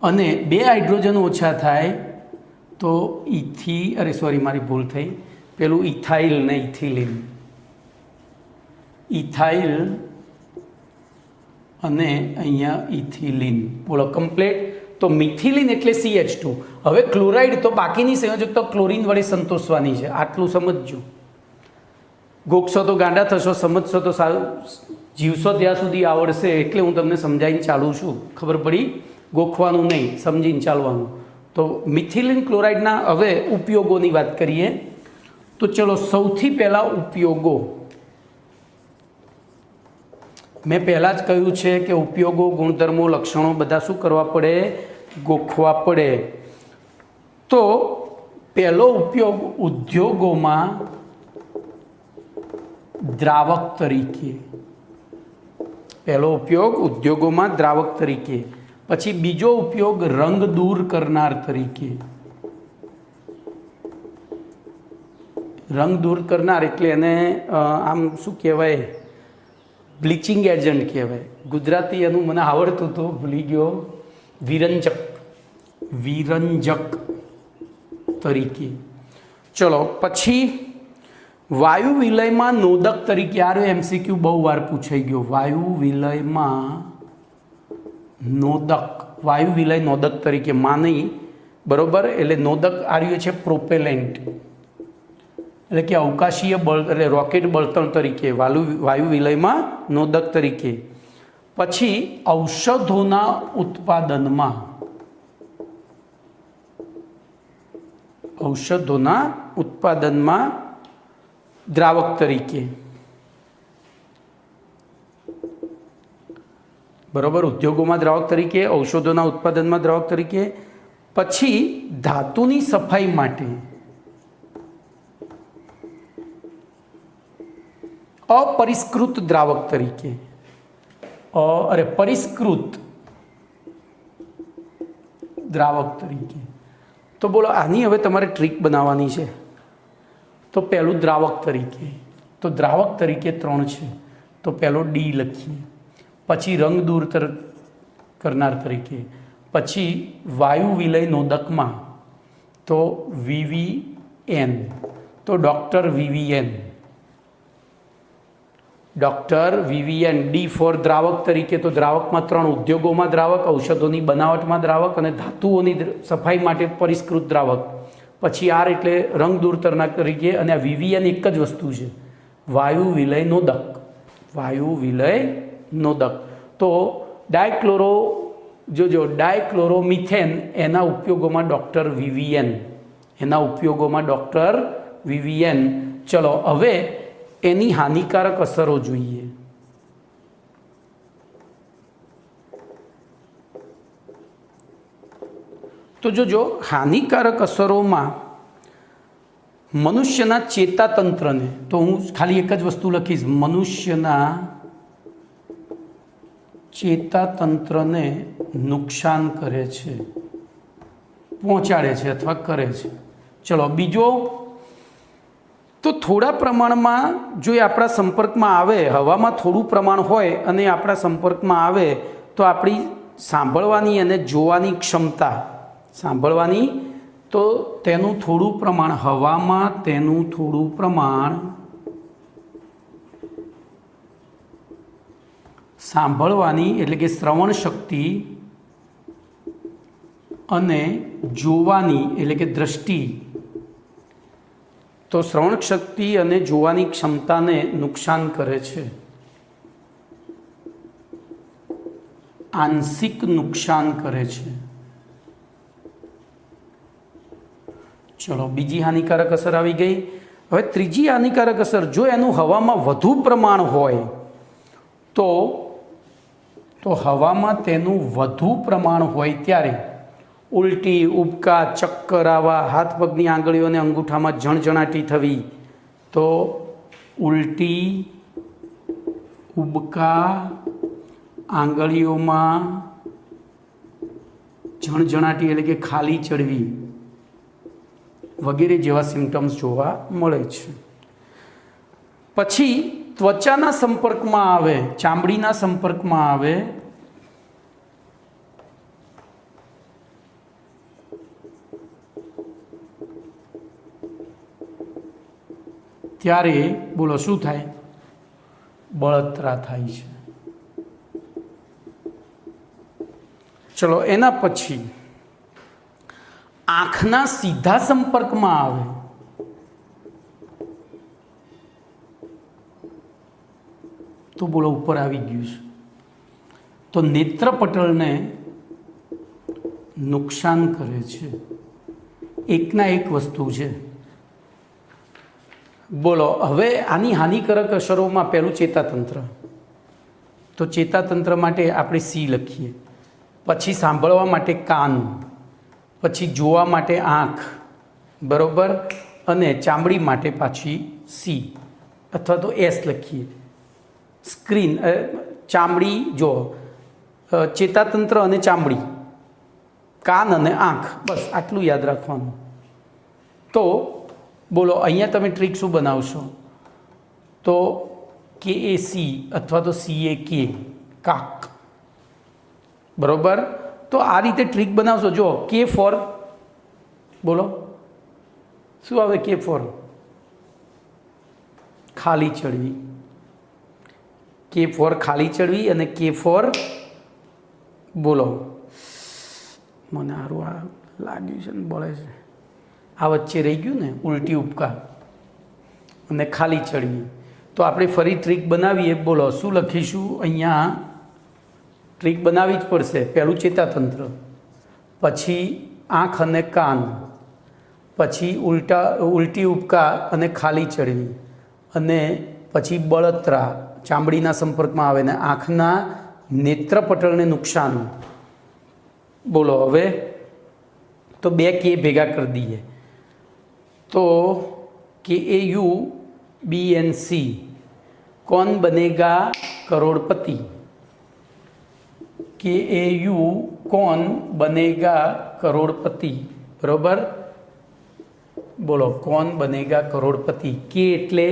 અને 2 હાઇડ્રોજન ઓછા થાય તો મારી ભૂલ થઈ, પેલું ઇથાઇલ ને ઇથિલિન. ઇથાઇલ અને અહીંયા ઇથિલિન. બોલો કમ્પ્લેટ. તો મિથિલિન એટલે CH2. હવે ક્લોરાઇડ તો બાકીની સંયોજકતા ક્લોરીન વડે સંતોષવાની છે, આટલું સમજજો. ગોખશો તો ગાંડા થશો, સમજશો તો સારું, જીવશો ત્યાં સુધી આવડશે. એટલે હું તમને સમજાવીને ચાલું છું. ખબર પડી? ગોખવાનું નહીં, સમજીને ચાલવાનું. તો મિથિલિન ક્લોરાઇડના હવે ઉપયોગોની વાત કરીએ તો ચલો, સૌથી પહેલાં ઉપયોગો. મેં પહેલાં જ કહ્યું છે કે ઉપયોગો, ગુણધર્મો, લક્ષણો બધા શું કરવા પડે? ગોખવા પડે. તો પહેલો ઉપયોગ ઉદ્યોગોમાં દ્રાવક તરીકે. પહેલો ઉપયોગ ઉદ્યોગોમાં દ્રાવક તરીકે. પછી બીજો ઉપયોગ રંગ દૂર કરનાર તરીકે. રંગ દૂર કરનાર એટલે એને આમ શું કહેવાય? બ્લીચિંગ એજન્ટ કહેવાય. ગુજરાતી એનું મને આવડતું હતું, ભૂલી ગયો. વિરંજક. વિરંજક તરીકે. ચલો, પછી વાયુ વિલયમાં નોદક તરીકે. આ MCQ બહુ વાર પૂછાઈ ગયો. વાયુ વિલયમાં નોદક. વાયુ વિલય નોદક તરીકે. માં નહીં, બરોબર? એટલે નોદક આર્યું છે પ્રોપેલેન્ટ, એટલે કે અવકાશીય બળ, એટલે રોકેટ બળતણ તરીકે. વાયુ વિલયમાં નોદક તરીકે. પછી ઔષધોના ઉત્પાદનમાં. ઔષધોના ઉત્પાદનમાં દ્રાવક તરીકે. બરોબર? ઉદ્યોગોમાં દ્રાવક તરીકે, ઔષધોના ઉત્પાદનમાં દ્રાવક તરીકે. પછી ધાતુની સફાઈ માટે અપરિષ્કૃત દ્રાવક તરીકે. પરિષ્કૃત દ્રાવક તરીકે. તો બોલો, આની હવે તમારે ટ્રીક બનાવવાની છે. તો પહેલું દ્રાવક તરીકે. તો દ્રાવક તરીકે 3 છે. તો પહેલો D લખીએ. પછી રંગ દૂર કરનાર તરીકે. પછી વાયુ વિલય નોદકમાં તો VVN. તો doctor VVN. Doctor VVN. D for દ્રાવક તરીકે. તો દ્રાવકમાં 3: ઉદ્યોગોમાં દ્રાવક, ઔષધોની બનાવટમાં દ્રાવક અને ધાતુઓની સફાઈ માટે પરિષ્કૃત દ્રાવક. પછી R એટલે રંગ દૂર કરનાર તરીકે. અને આ VVN એક જ વસ્તુ છે, વાયુ વિલય નોદક. વાયુ વિલય નોદક. તો ડાયક્લોરો, જોજો, ડાયક્લોરોમિથેન, એના ઉપયોગોમાં ડૉક્ટર VVN. એના ઉપયોગોમાં ડૉક્ટર VVN. ચલો, હવે એની હાનિકારક અસરો જોઈએ. તો જોજો, હાનિકારક અસરોમાં મનુષ્યના ચેતાતંત્રને, તો હું ખાલી એક જ વસ્તુ લખીશ, મનુષ્યના ચેતાતંત્રને નુકસાન કરે છે, પહોંચાડે છે અથવા કરે છે. ચલો, બીજો, તો થોડા પ્રમાણમાં જો એ આપણા સંપર્કમાં આવે, હવામાં થોડું પ્રમાણ હોય અને આપણા સંપર્કમાં આવે તો આપણી સાંભળવાની અને જોવાની ક્ષમતા, સાંભળવાની, તો તેનું થોડું પ્રમાણ હવામાં, તેનું થોડું પ્રમાણ સાંભળવાની એટલે કે શ્રવણ શક્તિ અને જોવાની એટલે કે દ્રષ્ટિ, તો શ્રવણ શક્તિ અને જોવાની ક્ષમતાને નુકસાન કરે છે. આંશિક નુકસાન કરે છે. ચલો, બીજી હાનિકારક અસર આવી ગઈ. હવે ત્રીજી હાનિકારક અસર, જો એનું હવામાં વધુ પ્રમાણ હોય તો હવામાં તેનું વધુ પ્રમાણ હોય ત્યારે ઉલટી, ઉબકા, ચક્કર આવવા, હાથ પગની આંગળીઓ અને અંગૂઠામાં ઝણઝણાટી થવી. તો ઉલટી, ઉબકા, આંગળીઓમાં ઝણઝણાટી એટલે કે ખાલી ચડવી વગેરે જેવા સિમ્ટમ્સ જોવા મળે છે. પછી ત્વચાના સંપર્કમાં આવે, ચામડીના સંપર્કમાં આવે ત્યારે બોલો શું થાય? બળતરા થાય છે. ચલો એના પછી આંખના સીધા સંપર્કમાં આવે તો બોલો ઉપર આવી ગયું છે તો નેત્રપટલને નુકસાન કરે છે. એકના એક વસ્તુ છે. બોલો હવે આની હાનિકારક અસરોમાં પહેલું ચેતાતંત્ર. તો ચેતાતંત્ર માટે આપણે સી લખીએ, પછી સાંભળવા માટે કાન, પછી જોવા માટે આંખ, બરોબર, અને ચામડી માટે પાછી સી અથવા તો એસ લખીએ. સ્ક્રીન ચામડી જો ચેતાતંત્ર અને ચામડી, કાન અને આંખ, બસ આટલું યાદ રાખવાનું. તો બોલો અહીંયા તમે ટ્રીક શું બનાવશો? તો કે એ સી અથવા તો સી એ કે, કાક, બરોબર. તો આ રીતે ટ્રીક બનાવશો. જો કે ફોર, બોલો શું આવે? કે ફોર ખાલી ચડવી, કે ફોર ખાલી ચડવી, અને કે ફોર બોલો મને સારું આ લાગ્યું છે ને બોલે છે આ વચ્ચે રહી ગયું ને ઉલટી ઉપકા અને ખાલી ચડવી. તો આપણે ફરી ટ્રીક બનાવીએ. બોલો શું લખીશું? અહીંયા ટ્રીક બનાવવી જ પડશે. પહેલું ચેતાતંત્ર, પછી આંખ અને કાન, પછી ઉલટી ઉપકા અને ખાલી ચડવી, અને પછી બળતરા ચામડીના સંપર્કમાં આવે ને આંખના નેત્રપટલને નુકસાન. બોલો હવે તો બે કે ભેગા કરી દઈએ. તો કે એ યુ બી એન સી, कौन बनेगा करोड़पति? के ए यू कौन बनेगा करोड़पति, बरोबर. बोलो कौन बनेगा करोड़पति. के એટલે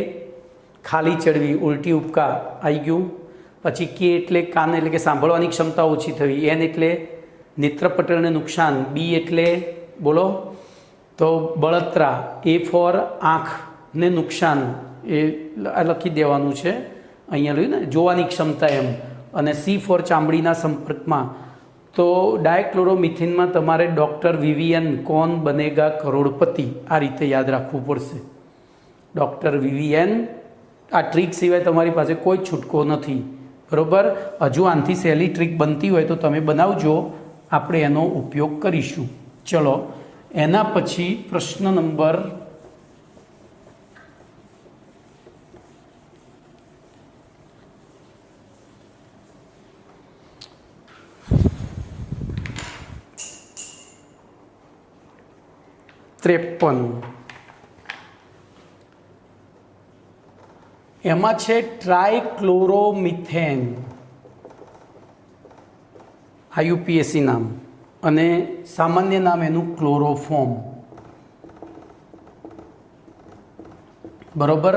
ખાલી ચડવી, ઉલટી ઉપકા આવી ગયું. પછી કે એટલે કાન એટલે કે સાંભળવાની ક્ષમતા ઓછી થવી, એન એટલે નેત્રપટલને નુકસાન, બી એટલે બોલો તો બળતરા, એ ફોર આંખને નુકસાન, એ લખી દેવાનું છે અહીંયા લખ્યું ને જોવાની ક્ષમતા એમ, અને સી ફોર ચામડીના સંપર્કમાં. તો ડાયક્લોરોમિથિનમાં તમારે ડૉક્ટર વિવિયન કોન બનેગા કરોડપતિ આ રીતે યાદ રાખવું પડશે. Doctor Vivian. આ ટ્રીક સિવાય તમારી પાસે કોઈ છૂટકો નથી, બરાબર. હજુ આનાથી સહેલી ટ્રીક બનતી હોય તો તમે બનાવજો, આપણે એનો ઉપયોગ કરીશું. ચલો એના પછી પ્રશ્ન નંબર 53 એમાં છે ટ્રાયક્લોરોમિથેન, આયુપીએસી નામ, અને સામાન્ય નામ એનું ક્લોરોફોર્મ, બરોબર.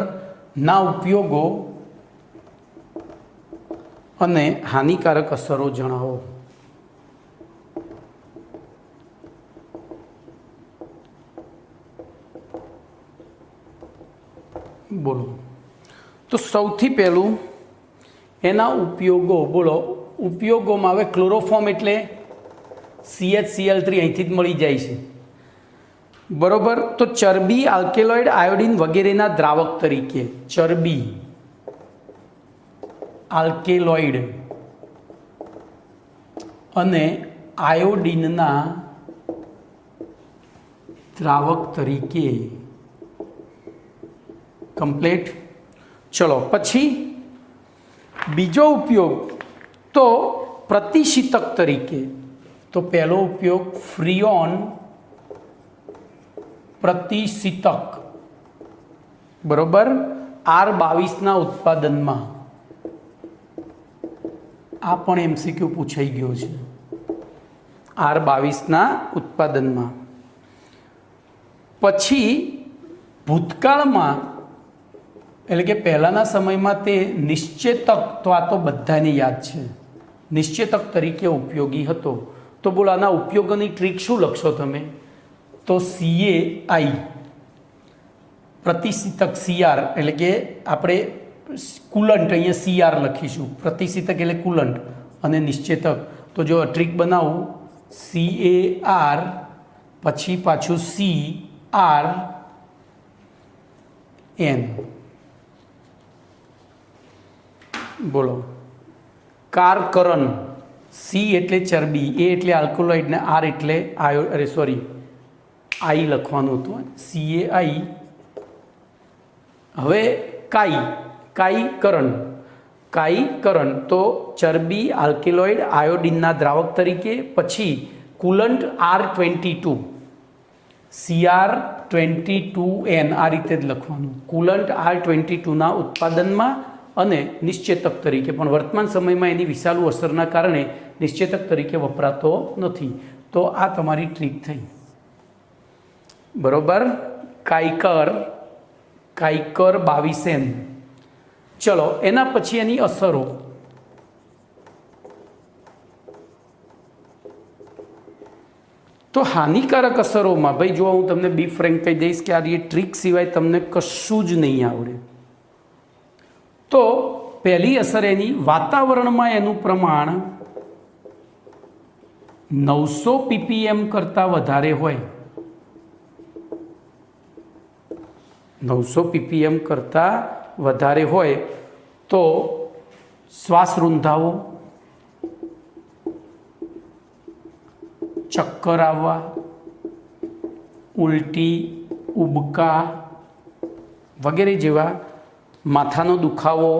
ના ઉપયોગો અને હાનિકારક અસરો જણાવો. બોલો તો સૌથી પહેલું એના ઉપયોગો. બોલો ઉપયોગોમાં હવે ક્લોરોફોર્મ એટલે CHCl3 અહીંથી જ મળી જાય છે, બરોબર. તો ચરબી, આલ્કેલોઇડ, આયોડિન વગેરેના દ્રાવક તરીકે, ચરબી, આલ્કેલોઇડ અને આયોડિનના દ્રાવક તરીકે. કમ્પ્લીટ. ચલો પછી બીજો ઉપયોગ તો પ્રતિશીતક તરીકે. તો પહેલો ઉપયોગ ફ્રીઓન પ્રતિશીતક, બરોબર. R22ના ઉત્પાદનમાં. આ પણ MCQ પૂછાઈ ગયો છે. R22ના ઉત્પાદનમાં. પછી ભૂતકાળમાં એટલે કે પહેલાંના સમયમાં તે નિશ્ચેતક, તો આ તો બધાને યાદ છે, નિશ્ચેતક તરીકે ઉપયોગી હતો. તો બોલો આના ઉપયોગોની ટ્રીક શું લખશો તમે? તો CAI પ્રતિશીતક, CR એટલે કે આપણે કુલન્ટ, અહીંયા CR લખીશું. પ્રતિશીતક એટલે કુલન્ટ અને નિશ્ચેતક. તો જો ટ્રીક બનાવું CAR પછી પાછું CRN. બોલો કારકરણ, C એટલે ચરબી, A એટલે આલ્કોલોઇડ ને R એટલે આઈ લખવાનું હતું, CAI. હવે કાઈકરણ તો ચરબી, આલ્કેલોઇડ, આયોડિનના દ્રાવક તરીકે, પછી કુલન્ટ R22, CR22N આ રીતે જ લખવાનું, કુલન્ટ R22ના ઉત્પાદનમાં અને નિશ્ચેતક તરીકે, પણ વર્તમાન સમયમાં એની વિશાળુ અસરના કારણે નિશ્ચેતક તરીકે વપરાતો નથી. તો આ તમારી ટ્રીક થઈ, બરોબર. કાઈકર 22N. ચલો એના પછી એની અસરો. તો હાનિકારક અસરોમાં ભાઈ જો હું તમને બી ફ્રેન્ક કહી દઈશ કે આ ટ્રીક સિવાય તમને કશું જ નહીં આવડે. તો પહેલી અસર એની, વાતાવરણમાં એનું પ્રમાણ 900 ppm કરતાં વધારે હોય, 900 ppm કરતાં વધારે હોય તો શ્વાસ રૂંધાવો, ચક્કર આવવા, ઉલટી, ઉબકા વગેરે જેવા, માથાનો દુખાવો.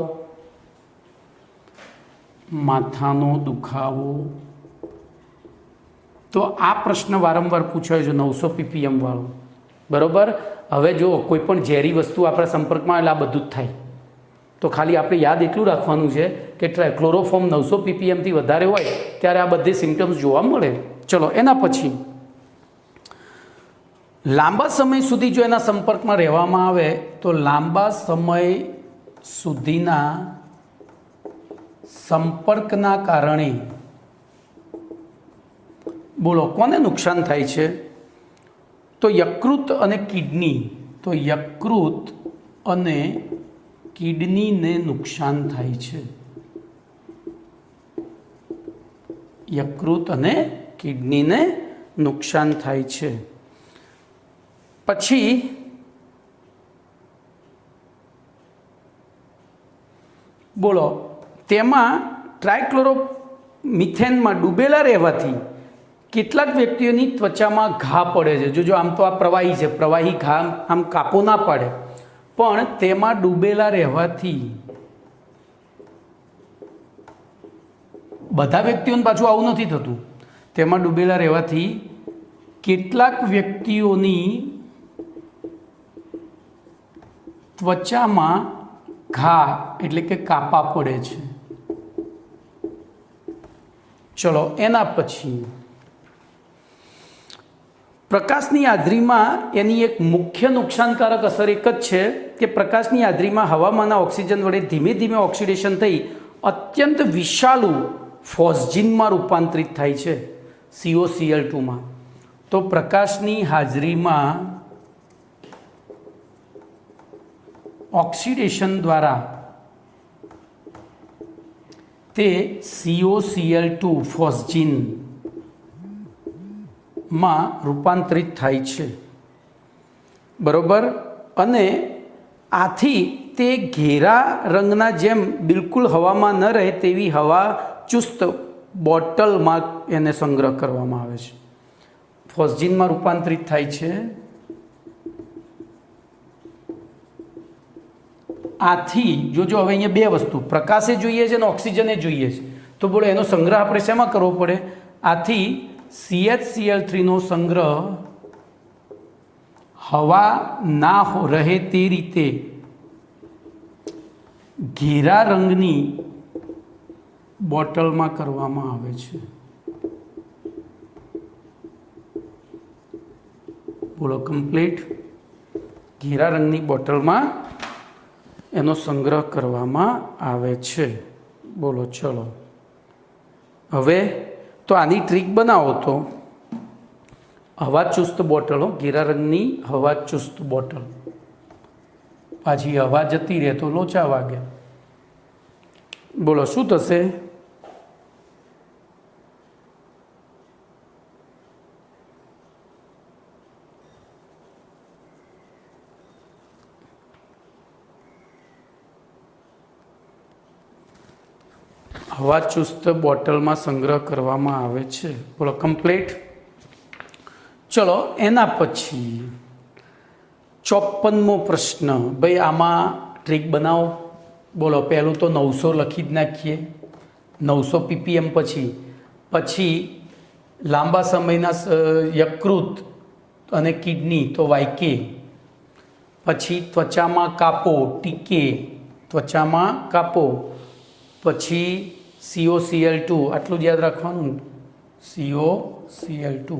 તો આ પ્રશ્ન વારંવાર પૂછાયો છે 900 ppm વાળો, બરોબર. હવે જો કોઈ પણ ઝેરી વસ્તુ આપણા સંપર્કમાં એટલે આ બધું જ થાય. તો ખાલી આપણે યાદ એટલું રાખવાનું છે કે ક્લોરોફોર્મ 900 ppm થી વધારે હોય ત્યારે આ બધી સિમ્ટમ્સ જોવા મળે. ચલો એના પછી લાંબા સમય સુધી જો એના સંપર્કમાં રહેવામાં આવે તો લાંબા સમય સુધીના સંપર્કના કારણે બોલો કોને નુકસાન થાય છે? તો યકૃત અને કિડનીને નુકસાન થાય છે. યકૃત અને કિડનીને નુકસાન થાય છે. પછી બોલો તેમાં ટ્રાયક્લોરોમિથેનમાં ડૂબેલા રહેવાથી કેટલાક વ્યક્તિઓની ત્વચામાં ઘા પડે છે. જો આમ તો આ પ્રવાહી છે, પ્રવાહી ઘા આમ કાપો ના પડે, પણ તેમાં ડૂબેલા રહેવાથી બધા વ્યક્તિઓને પાછું આવું નથી થતું. તેમાં ડૂબેલા રહેવાથી કેટલાક વ્યક્તિઓની ત્વચામાં ઘા એટલે કે કાપા પડે છે. ચલો એના પછી પ્રકાશની હાજરીમાં એની એક મુખ્ય નુકસાનકારક અસર એક જ છે કે પ્રકાશની હાજરીમાં હવામાંના ઓક્સિજન વડે ધીમે ધીમે ઓક્સિડેશન થઈ અત્યંત વિષાલુ ફોસ્જીનમાં રૂપાંતરિત થાય છે, COCl2માં. તો પ્રકાશની હાજરીમાં ઓક્સિડેશન દ્વારા તે COCl2 ફોસ્જીનમાં રૂપાંતરિત થાય છે, બરોબર. અને આથી તે ઘેરા રંગના જેમ બિલકુલ હવામાં ન રહે તેવી હવા ચુસ્ત બોટલમાં એને સંગ્રહ કરવામાં આવે છે. ફોસ્જીનમાં રૂપાંતરિત થાય છે. આથી જોજો હવે અહીંયા બે વસ્તુ, પ્રકાશે જોઈએ છે અને ઓક્સિજને જોઈએ છે. તો બોલો એનો સંગ્રહ આપણે શેમાં કરવો પડે? આથી CHCl3નો સંગ્રહ હવા ના રહે તે રીતે ઘેરા રંગની બોટલમાં કરવામાં આવે છે. બોલો કમ્પ્લીટ. ઘેરા રંગની બોટલમાં એનો સંગ્રહ કરવામાં આવે છે. બોલો ચલો હવે તો આની ટ્રીક બનાવો. તો હવા ચુસ્ત બોટલ, ઘેરા રંગની હવા ચુસ્ત બોટલ, પાછી હવા જતી રહે તો લોચા વાગે. બોલો શું થશે? હવા ચુસ્ત બોટલમાં સંગ્રહ કરવામાં આવે છે. બોલો કમ્પ્લીટ. ચલો એના પછી 54મો પ્રશ્ન. ભાઈ આમાં ટ્રીક બનાવો. બોલો પહેલું તો 900 લખી જ નાખીએ. 900 ppm પછી લાંબા સમયના યકૃત અને કિડની તો વાયકે. પછી ત્વચામાં કાપો ટીકે, ત્વચામાં કાપો. પછી COCl2 આટલું જ યાદ રાખવાનું, COCl2.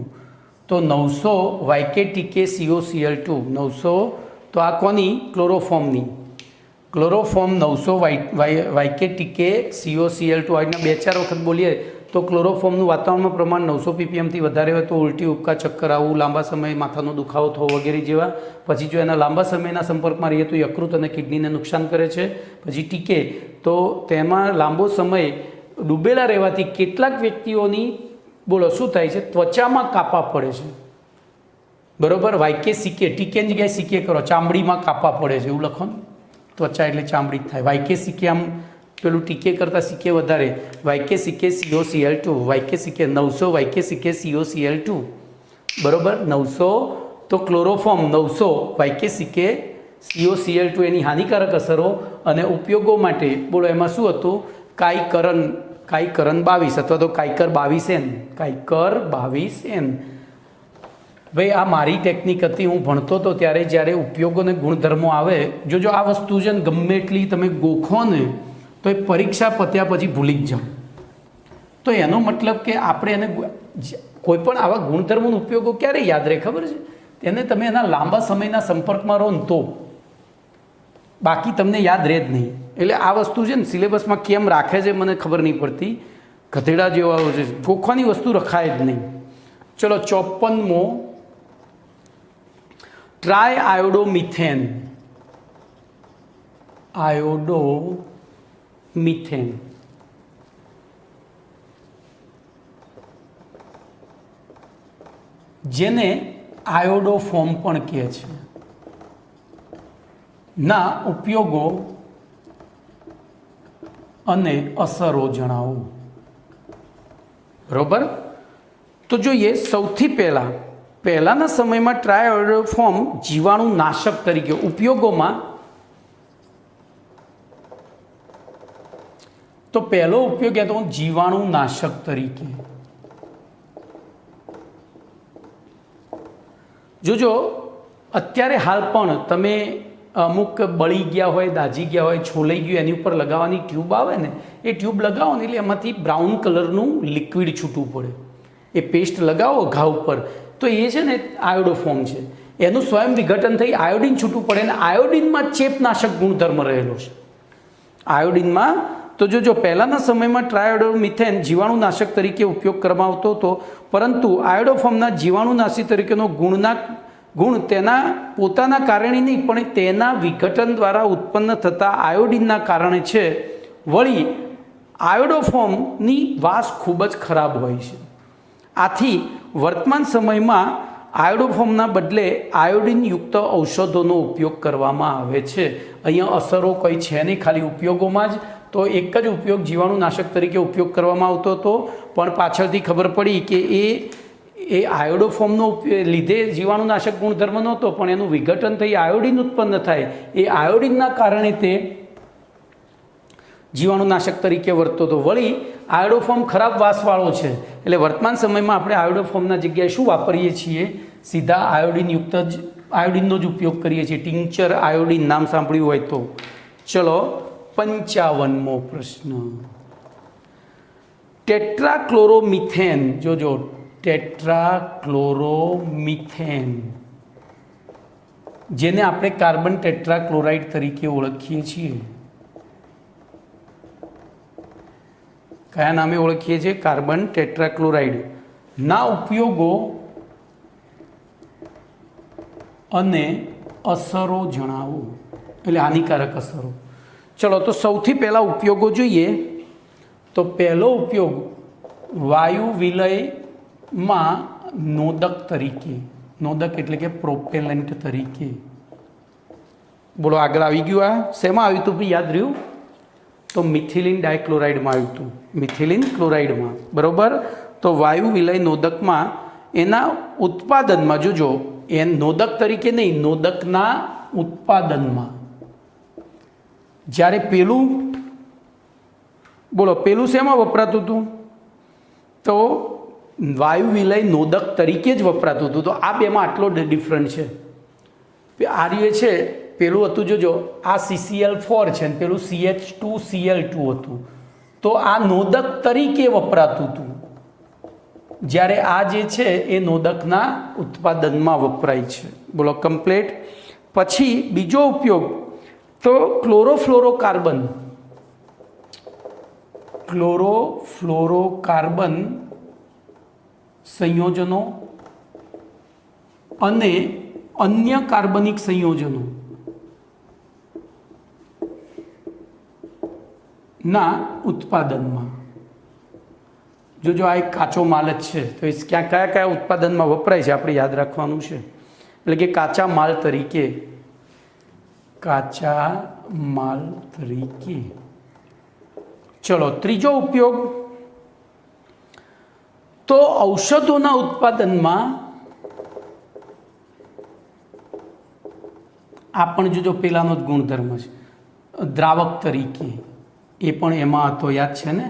તો 900 વાયકે ટીકે COCl2 900. તો આ કોની? ક્લોરોફોર્મની. ક્લોરોફોર્મ 900 વાયકે ટીકે COCl2. આજના 2-4 વખત બોલીએ તો ક્લોરોફોર્મનું વાતાવરણમાં પ્રમાણ 900 ppm થી વધારે હોય તો ઉલટી, ઉબકા, ચક્કર આવવું, લાંબા સમય માથાનો દુખાવો થવો વગેરે જેવા. પછી જો એના લાંબા સમયના સંપર્કમાં રહીએ તો યકૃત અને કિડનીને નુકસાન કરે છે. પછી ટીકે તો તેમાં લાંબો સમય ડૂબેલા રહેવાથી કેટલાક વ્યક્તિઓની બોલો શું થાય છે? ત્વચામાં કાપા પડે છે. બરોબર. વાયકે સીકે, ટીકેની જગ્યાએ સીકે કરો, ચામડીમાં કાપા પડે છે એવું લખો ને. ત્વચા એટલે ચામડી જ થાય. વાયકે સીકે આમ પેલું ટીકે કરતાં સીકે વધારે. વાયકે સીકે COCl2. વાયકે સીકે 900 વાયકે સીકે COCl2. બરોબર. 900 તો ક્લોરોફોર્મ 900 વાયકે સીકે COCl2 એની હાનિકારક અસરો અને ઉપયોગો માટે બોલો એમાં શું હતું? કાઈકરન 22 અથવા તો કાઈકર 22N. કાઈકર 22N. ભાઈ આ મારી ટેકનિક હતી. હું ભણતો હતો ત્યારે જ્યારે ઉપયોગો અને ગુણધર્મો આવે, જો આ વસ્તુ છે ને ગમે એટલી તમે ગોખો ને તો એ પરીક્ષા પત્યા પછી ભૂલી જ જાઓ. તો એનો મતલબ કે આપણે એને કોઈ પણ આવા ગુણધર્મોનો ઉપયોગો ક્યારે યાદ રહે ખબર છે? એને તમે એના લાંબા સમયના સંપર્કમાં રહો ને તો, બાકી તમને યાદ રહે જ નહીં. એટલે આ વસ્તુ છે ને સિલેબસમાં કેમ રાખે છે મને ખબર નહીં પડતી. ગધેડા જેવા છે, ગોખવાની વસ્તુ રખાય જ નહીં. ચલો 54મો. ટ્રાય આયોડોમિથેન. આયોડોમિથેન જેને આયોડોફોર્મ પણ કહે છે, ના ઉપયોગો અને અસરો જણાવો. બરોબર. તો જોઈએ સૌથી પહેલાના સમયમાં ટ્રાયોડોફોર્મ જીવાણુ નાશક તરીકે ઉપયોગોમાં. તો પહેલો ઉપયોગ હતો જીવાણુ નાશક તરીકે. જોજો અત્યારે હાલ પણ તમે અમુક બળી ગયા હોય, દાજી ગયા હોય, છોલાઈ ગયું એની ઉપર લગાવવાની ટ્યુબ આવે ને, એ ટ્યુબ લગાવો ને એટલે એમાંથી બ્રાઉન કલરનું લિક્વિડ છૂટવું પડે. એ પેસ્ટ લગાવો ઘા ઉપર તો એ છે ને આયોડોફોર્મ છે. એનું સ્વયં વિઘટન થઈ આયોડિન છૂટવું પડે અને આયોડિનમાં ચેપનાશક ગુણધર્મ રહેલો છે. આયોડિનમાં તો જો પહેલાંના સમયમાં ટ્રાયોડોમિથેન જીવાણુનાશક તરીકે ઉપયોગ કરવામાં આવતો હતો, પરંતુ આયોડોફોર્મના જીવાણુનાશી તરીકેનો ગુણ તેના પોતાના કારણે નહીં પણ તેના વિઘટન દ્વારા ઉત્પન્ન થતા આયોડિનના કારણે છે. વળી આયોડોફોર્મની વાસ ખૂબ જ ખરાબ હોય છે. આથી વર્તમાન સમયમાં આયોડોફોર્મના બદલે આયોડિનયુક્ત ઔષધોનો ઉપયોગ કરવામાં આવે છે. અહીંયા અસરો કંઈ છે નહીં, ખાલી ઉપયોગોમાં જ. તો એક જ ઉપયોગ જીવાણુનાશક તરીકે ઉપયોગ કરવામાં આવતો હતો, પણ પાછળથી ખબર પડી કે એ આયોડોફોર્મનો લીધે જીવાણુનાશક ગુણધર્મ નહોતો, પણ એનું વિઘટન થઈ આયોડિન ઉત્પન્ન થાય, એ આયોડિનના કારણે તે જીવાણુનાશક તરીકે વર્તતો હતો. વળી આયોડોફોર્મ ખરાબ વાસવાળો છે, એટલે વર્તમાન સમયમાં આપણે આયોડોફોર્મના જગ્યાએ શું વાપરીએ છીએ? સીધા આયોડિનનો જ ઉપયોગ કરીએ છીએ. ટિંચર આયોડિન નામ સાંભળ્યું હોય તો. ચલો 55મો પ્રશ્ન. ટેટ્રાક્લોરોમિથેન. જોજો ટેટ્રાક્લોરોમિથેન જેને આપણે કાર્બન ટેટ્રાક્લોરાઇડ તરીકે ઓળખીએ છીએ. કયા નામે ઓળખીએ છીએ? Carbon tetrachloride. ના ઉપયોગો અને અસરો જણાવો, એટલે હાનિકારક અસરો. ચલો તો સૌથી પહેલાં ઉપયોગો જોઈએ. તો પહેલો ઉપયોગ વાયુ વિલયમાં નોદક તરીકે. નોદક એટલે કે પ્રોપેલન્ટ તરીકે. બોલો આગળ આવી ગયું. આ શેમાં આવ્યું હતું ભાઈ? યાદ રહ્યું? તો મિથિલિન ડાયક્લોરાઇડમાં આવ્યું હતું, મિથિલિન ક્લોરાઇડમાં, બરાબર. તો વાયુ વિલય નોદકમાં એના ઉત્પાદનમાં જોજો, એ નોદક તરીકે નહીં, નોદકના ઉત્પાદનમાં જ્યારે પેલું બોલો પેલું શેમાં વપરાતું હતું? તો વાયુ વિલય નોદક તરીકે જ વપરાતું હતું. તો આ બેમાં આટલો ડિફરન્ટ છે. આર્યુ છે પેલું હતું, જોજો આ CCl4 છે ને પેલું CH2Cl2 હતું. તો આ નોદક તરીકે વપરાતું હતું, જ્યારે આ જે છે એ નોદકના ઉત્પાદનમાં વપરાય છે. બોલો કમ્પ્લીટ. પછી બીજો ઉપયોગ તો ક્લોરોફ્લોરોકાર્બન, ક્લોરોફ્લોરોકાર્બન સંયોજનો અને અન્ય કાર્બનિક સંયોજનો ના ઉત્પાદનમાં. જો આ એક કાચો માલ જ છે, તો એ ક્યાં કયા કયા ઉત્પાદનમાં વપરાય છે આપણે યાદ રાખવાનું છે. એટલે કે કાચા માલ તરીકે, કાચા માલ તરીકે. ચલો ત્રીજો ઉપયોગ તો ઔષધોના ઉત્પાદનમાં આ પણ જોજો પેલાનો જ ગુણધર્મ છે, દ્રાવક તરીકે. એ પણ એમાં હતો, યાદ છે ને?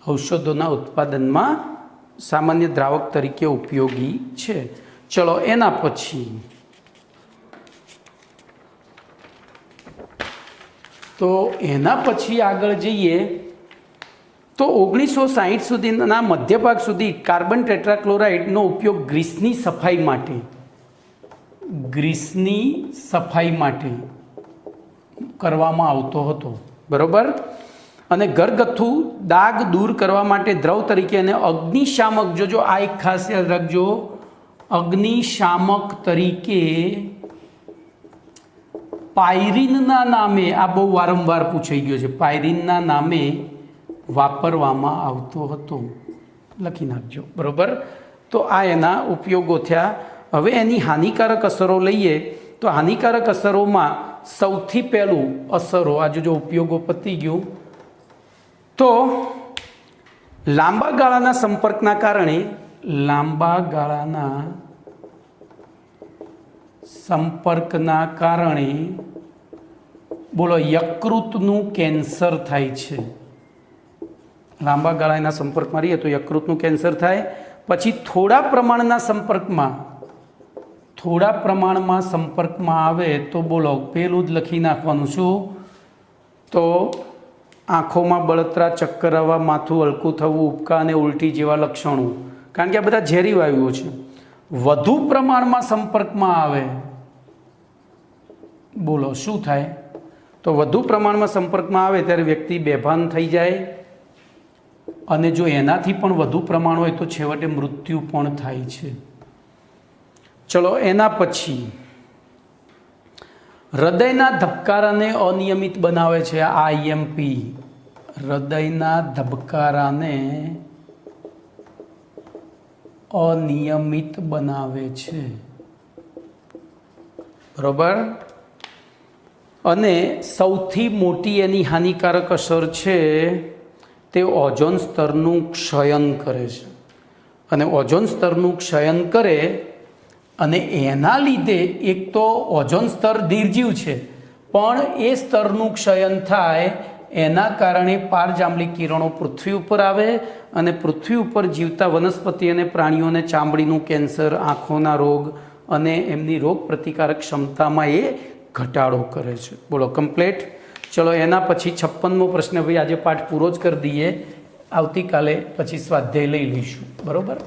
ઔષધોના ઉત્પાદનમાં સામાન્ય દ્રાવક તરીકે ઉપયોગી છે. ચલો એના પછી આગળ જઈએ તો 1960 સુધીના મધ્ય ભાગ સુધી કાર્બન ટેટ્રાક્લોરાઇડનો ઉપયોગ ગ્રીસની સફાઈ માટે કરવામાં આવતો હતો, બરોબર. અને ઘરગથ્થુ દાગ દૂર કરવા માટે દ્રવ તરીકે અને અગ્નિશામક, જોજો આ એક ખાસ યાદ રાખજો, અગ્નિશામક તરીકે પાયરીનના નામે, આ બહુ વારંવાર પૂછાઈ ગયો છે, પાયરીનના નામે વાપરવામાં આવતો હતો. લખી નાખજો, બરોબર. તો આ એના ઉપયોગો થયા. હવે એની હાનિકારક અસરો લઈએ તો હાનિકારક અસરોમાં સૌથી પહેલું અસરો, આ જો ઉપયોગો પતી ગયું, તો લાંબા ગાળાના સંપર્કના કારણે બોલો યકૃતનું કેન્સર થાય છે. લાંબા ગાળાના સંપર્કમાં રહીએ તો યકૃતનું કેન્સર થાય. પછી થોડા પ્રમાણમાં સંપર્કમાં આવે તો બોલો પેલું જ લખી નાખવાનું. શું? તો આંખોમાં બળતરા, ચક્કર આવવા, માથું હલકું થવું, ઉબકા અને ઉલટી જેવા લક્ષણો. કારણ કે આ બધા ઝેરી વાયુઓ છે. વધુ પ્રમાણમાં સંપર્કમાં આવે, બોલો શું થાય? તો વધુ પ્રમાણમાં સંપર્કમાં આવે ત્યારે વ્યક્તિ બેભાન થઈ જાય, અને જો એનાથી પણ વધુ પ્રમાણ હોય તો છેવટે મૃત્યુ પણ થાય છે. ચલો એના પછી હૃદયના ધબકારાને અનિયમિત બનાવે છે. આ IMP, હૃદયના ધબકારાને અનિયમિત બનાવે છે, બરોબર. અને સૌથી મોટી એની હાનિકારક અસર છે તે ઓઝોન સ્તરનું ક્ષયન કરે છે. અને ઓઝોન સ્તરનું ક્ષયન કરે, અને એના લીધે એક તો ઓઝોન સ્તર નિર્જીવ છે, પણ એ સ્તરનું ક્ષયન થાય એના કારણે પારજાંબલી કિરણો પૃથ્વી ઉપર આવે, અને પૃથ્વી ઉપર જીવતા વનસ્પતિ અને પ્રાણીઓને ચામડીનું કેન્સર, આંખોના રોગ અને એમની રોગ પ્રતિકારક ક્ષમતામાં એ ઘટાડો કરે છે. બોલો કમ્પ્લીટ. ચલો એના પછી 56મો પ્રશ્ન, ભાઈ આજે પાઠ પૂરો જ કરી દઈએ, આવતીકાલે પછી સ્વાધ્યાય લઈ લઈશું, બરોબર.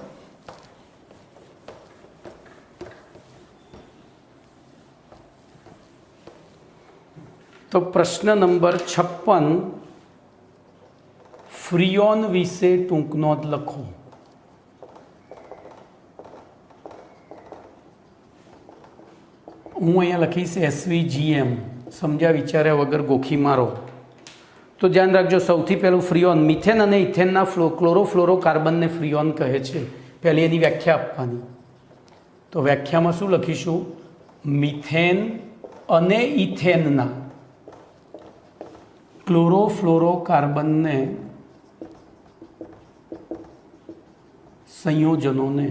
તો પ્રશ્ન નંબર 56, ફ્રીઓન વિશે ટૂંક નોંધ લખો. હું અહીંયા લખીશ SVGM, સમજ્યા વિચાર્યા વગર ગોખી મારો. તો ધ્યાન રાખજો, સૌથી પહેલું ફ્રીઓન, મિથેન અને ઇથેનના ક્લોરોફ્લોરોકાર્બનને ફ્રીઓન કહે છે. પહેલી એની વ્યાખ્યા આપવાની. તો વ્યાખ્યામાં શું લખીશું? મિથેન અને ઇથેનના ક્લોરોફ્લોરોકાર્બનને સંયોજનોને,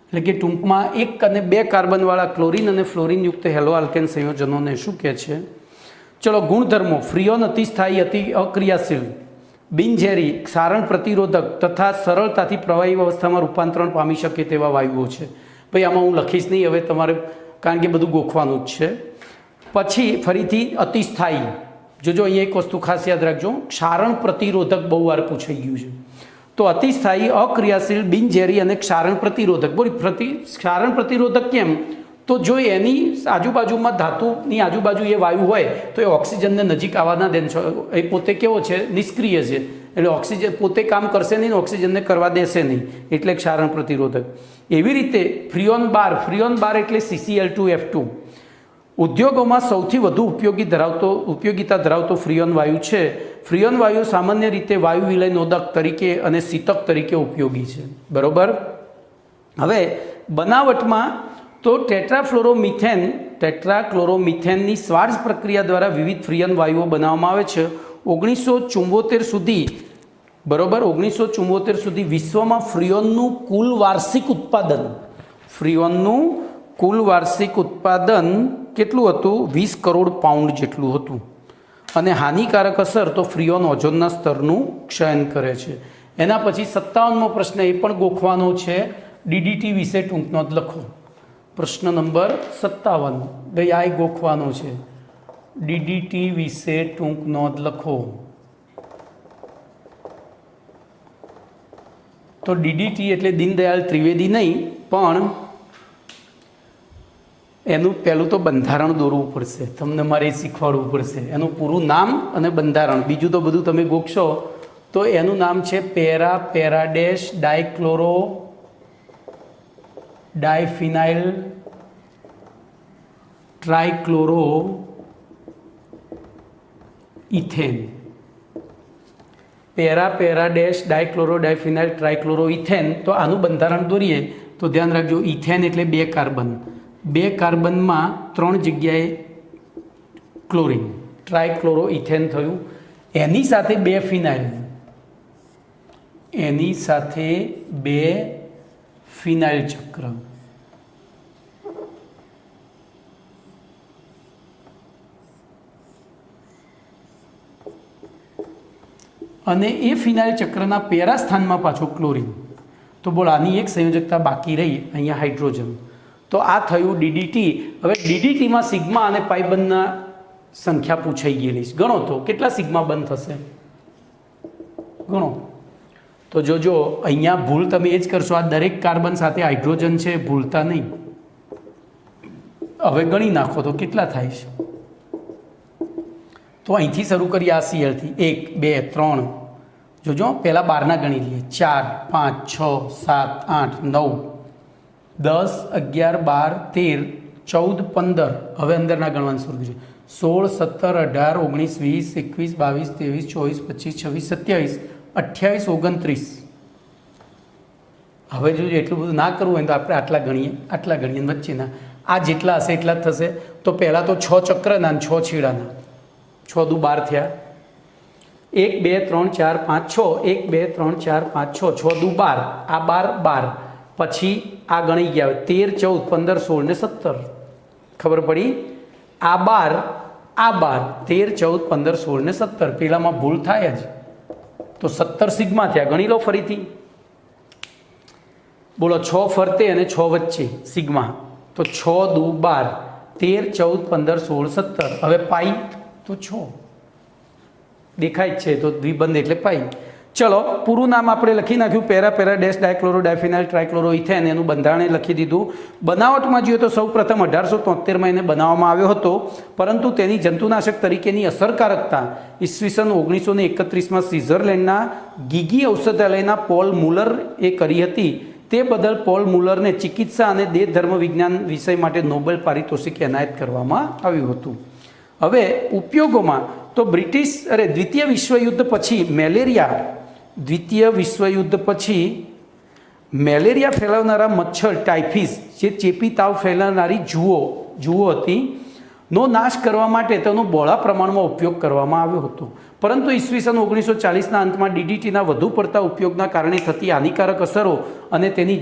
એટલે કે ટૂંકમાં 1 અને 2 કાર્બનવાળા ક્લોરીન અને ફ્લોરિનયુક્ત હેલો આલ્કેન સંયોજનોને શું કહે છે? ચલો, ગુણધર્મો. ફ્રીઓન અતિસ્થાયી, અતિ અક્રિયાશીલ, બિનઝેરી, ક્ષારણ પ્રતિરોધક તથા સરળતાથી પ્રવાહી અવસ્થામાં રૂપાંતરણ પામી શકે તેવા વાયુઓ છે. ભાઈ આમાં હું લખીશ નહીં હવે તમારે, કારણ કે બધું ગોખવાનું જ છે. પછી ફરીથી અતિસ્થાયી. જોજો અહીંયા એક વસ્તુ ખાસ યાદ રાખજો, ક્ષારણ પ્રતિરોધક બહુ વાર પૂછાઈ ગયું છે. તો અતિસ્થાયી, અક્રિયાશીલ, બિનઝેરી અને ક્ષારણ પ્રતિરોધક. બોલ ક્ષારણ પ્રતિરોધક કેમ? તો જો એની આજુબાજુમાં ધાતુની આજુબાજુ એ વાયુ હોય તો એ ઓક્સિજનને નજીક આવવા ના દે. એ પોતે કેવો છે? નિષ્ક્રિય છે, એટલે ઓક્સિજન પોતે કામ કરશે નહીં, ઓક્સિજનને કરવા દેશે નહીં, એટલે ક્ષારણ પ્રતિરોધક. એવી રીતે ફ્રીઓન બાર એટલે CCl2F2. ઉદ્યોગોમાં સૌથી વધુ ઉપયોગિતા ધરાવતો ફ્રીઓન વાયુ છે. ફ્રીઓન વાયુ સામાન્ય રીતે વાયુ વિલયનોદક તરીકે અને શીતક તરીકે ઉપયોગી છે. બરોબર. હવે બનાવટમાં તો ટેટ્રાક્લોરોમિથેનની શ્વાર્ઝ પ્રક્રિયા દ્વારા વિવિધ ફ્રીઓન વાયુઓ બનાવવામાં આવે છે. 1974 સુધી, બરોબર, 1974 સુધી વિશ્વમાં ફ્રીઓનનું કુલ વાર્ષિક ઉત્પાદન કેટલું હતું? 20 કરોડ પાઉન્ડ જેટલું હતું. અને હાનિકારક અસર તો ફ્રીઓન ઓઝોનના સ્તરનું ક્ષયન કરે છે. એના પછી 57મો પ્રશ્ન એ પણ ગોખવાનો છે. ડીડીટી વિશે ટૂંક નોંધ લખો. પ્રશ્ન નંબર 57, ભાઈ આ ગોખવાનો છે. ડીડીટી વિશે ટૂંક નોંધ લખો. તો ડીડીટી એટલે દીનદયાળ ત્રિવેદી નહીં, પણ એનું પહેલું તો બંધારણ દોરવું પડશે. તમને મારે શીખવાડવું પડશે એનું પૂરું નામ અને બંધારણ. બીજું તો બધું તમે ગોખશો. તો એનું નામ છે para dash dichloro diphenyl trichloro ethane. Para dash dichloro diphenyl trichloro ethane. તો આનું બંધારણ દોરીએ તો ધ્યાન રાખજો, ઇથેન એટલે 2 કાર્બન, 2 કાર્બનમાં 3 જગ્યાએ ક્લોરીન, ટ્રાઇક્લોરો ઇથેન થયું. એની સાથે 2 ફિનાઇલ, એની સાથે 2 ફિનાઇલ ચક્ર. અને એ ફિનાઇલ ચક્રના પેરા સ્થાનમાં પાછો ક્લોરીન. તો બોલ આની એક સંયોજકતા બાકી રહી, અહીંયા હાઇડ્રોજન. તો આ થયું ડીડીટી. હવે ડીડીટીમાં સિગ્મા અને પાઈ બંધના સંખ્યા પૂછાઈ ગયેલી છે. ગણો તો કેટલા સિગ્મા બંધ થશે? ગણો તો જોજો, અહીંયા ભૂલ તમે એ જ કરશો. આ દરેક કાર્બન સાથે હાઇડ્રોજન છે, ભૂલતા નહીં. હવે ગણી નાખો તો કેટલા થાય છે? તો અહીંથી શરૂ કરીએ, આ સીએલથી 1 2 3. જોજો પહેલાં 12ના ગણી લઈએ. 4 5 6 7 8 9 10 11 12 13 14 15. હવે અંદરના ગણવાનું શરૂ કરીએ. 16 17 18 19 20 21 22 23 24 25 26 27 28 29. હવે જોજો એટલું બધું ના કરવું હોય તો આપણે આટલા ગણીએ વચ્ચેના આ જેટલા હશે એટલા જ થશે. તો પહેલાં તો 6 ચક્રના 6 છેડાના, 6 દુ 12 થયા. 1 2 3 4 5 6, 1 2 3 4 5 6, 6 દુ 12, આ 12. પછી આ ગણી ગયા 13 14 15 16 ને 17. ખબર પડી? આ 12 13 14 15 16 ને 17. પેલામાં ભૂલ થાય જ. તો 17 સિગ્મા થયા. ગણી લો ફરીથી. બોલો 6 ફરતે અને 6 વચ્ચે સિગ્મા. તો 6 દુ 12, 13 14 15 16 17. હવે પાઈ તો 6 દેખાય જ છે, તો દ્વિબંધ એટલે પાઈ. ચલો પૂરું નામ આપણે લખી નાખ્યું. પેરાડેશ ડાયક્લોરો ડાયફિનાઇલ ટ્રાઇક્લોરો ઇથેન. એનું બંધારણ લખી દીધું. બનાવટમાં જોઈએ તો સૌ પ્રથમ 1873માં એને બનાવવામાં આવ્યો હતો, પરંતુ તેની જંતુનાશક તરીકેની અસરકારકતા ઈસવીસન 1931માં સ્વિટ્ઝરલેન્ડના ગીગી ઔષધાલયના પોલ મુલર એ કરી હતી. તે બદલ પોલ મુલરને ચિકિત્સા અને દેહ ધર્મ વિજ્ઞાન વિષય માટે નોબેલ પારિતોષિક એનાયત કરવામાં આવ્યું હતું. હવે ઉપયોગોમાં તો દ્વિતીય વિશ્વયુદ્ધ પછી મેલેરિયા ફેલાવનારા મચ્છર ટાઇફિસ, જે ચેપી તાવ ફેલાવનારી જુઓ હતી, નો નાશ કરવા માટે તેનો બહોળા પ્રમાણમાં ઉપયોગ કરવામાં આવ્યો હતો, પરંતુ ઈસવીસન 1940ના અંતમાં ડીડીટીના વધુ પડતા ઉપયોગના કારણે થતી હાનિકારક અસરો અને તેની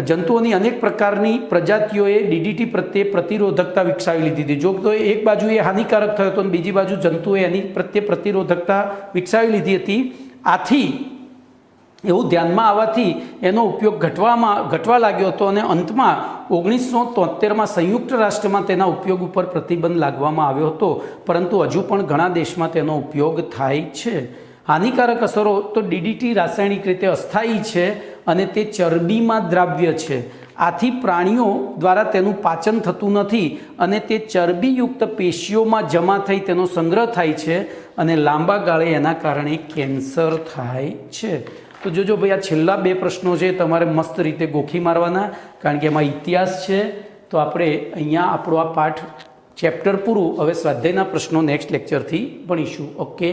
જંતુઓની અનેક પ્રકારની પ્રજાતિઓએ ડીડીટી પ્રત્યે પ્રતિરોધકતા વિકસાવી લીધી હતી. જો તો એક બાજુ એ હાનિકારક થયો હતો અને બીજી બાજુ જંતુઓએ એની પ્રત્યે પ્રતિરોધકતા વિકસાવી લીધી હતી. આથી એવું ધ્યાનમાં આવવાથી એનો ઉપયોગ ઘટવા લાગ્યો હતો અને અંતમાં 1973માં સંયુક્ત રાષ્ટ્રમાં તેના ઉપયોગ ઉપર પ્રતિબંધ લાગવામાં આવ્યો હતો, પરંતુ હજુ પણ ઘણા દેશમાં તેનો ઉપયોગ થાય છે. હાનિકારક અસરો તો ડીડીટી રાસાયણિક રીતે અસ્થાયી છે અને તે ચરબીમાં દ્રાવ્ય છે. આથી પ્રાણીઓ દ્વારા તેનું પાચન થતું નથી અને તે ચરબીયુક્ત પેશીઓમાં જમા થઈ તેનો સંગ્રહ થાય છે અને લાંબા ગાળે એના કારણે કેન્સર થાય છે. તો જોજો ભાઈ, આ છેલ્લા 2 પ્રશ્નો છે તમારે મસ્ત રીતે ગોખી મારવાના, કારણ કે એમાં ઇતિહાસ છે. તો આપણે અહીંયા આપણો આ પાઠ ચેપ્ટર પૂરું. હવે સ્વાધ્યાયના પ્રશ્નો નેક્સ્ટ લેક્ચરથી ભણીશું. ઓકે.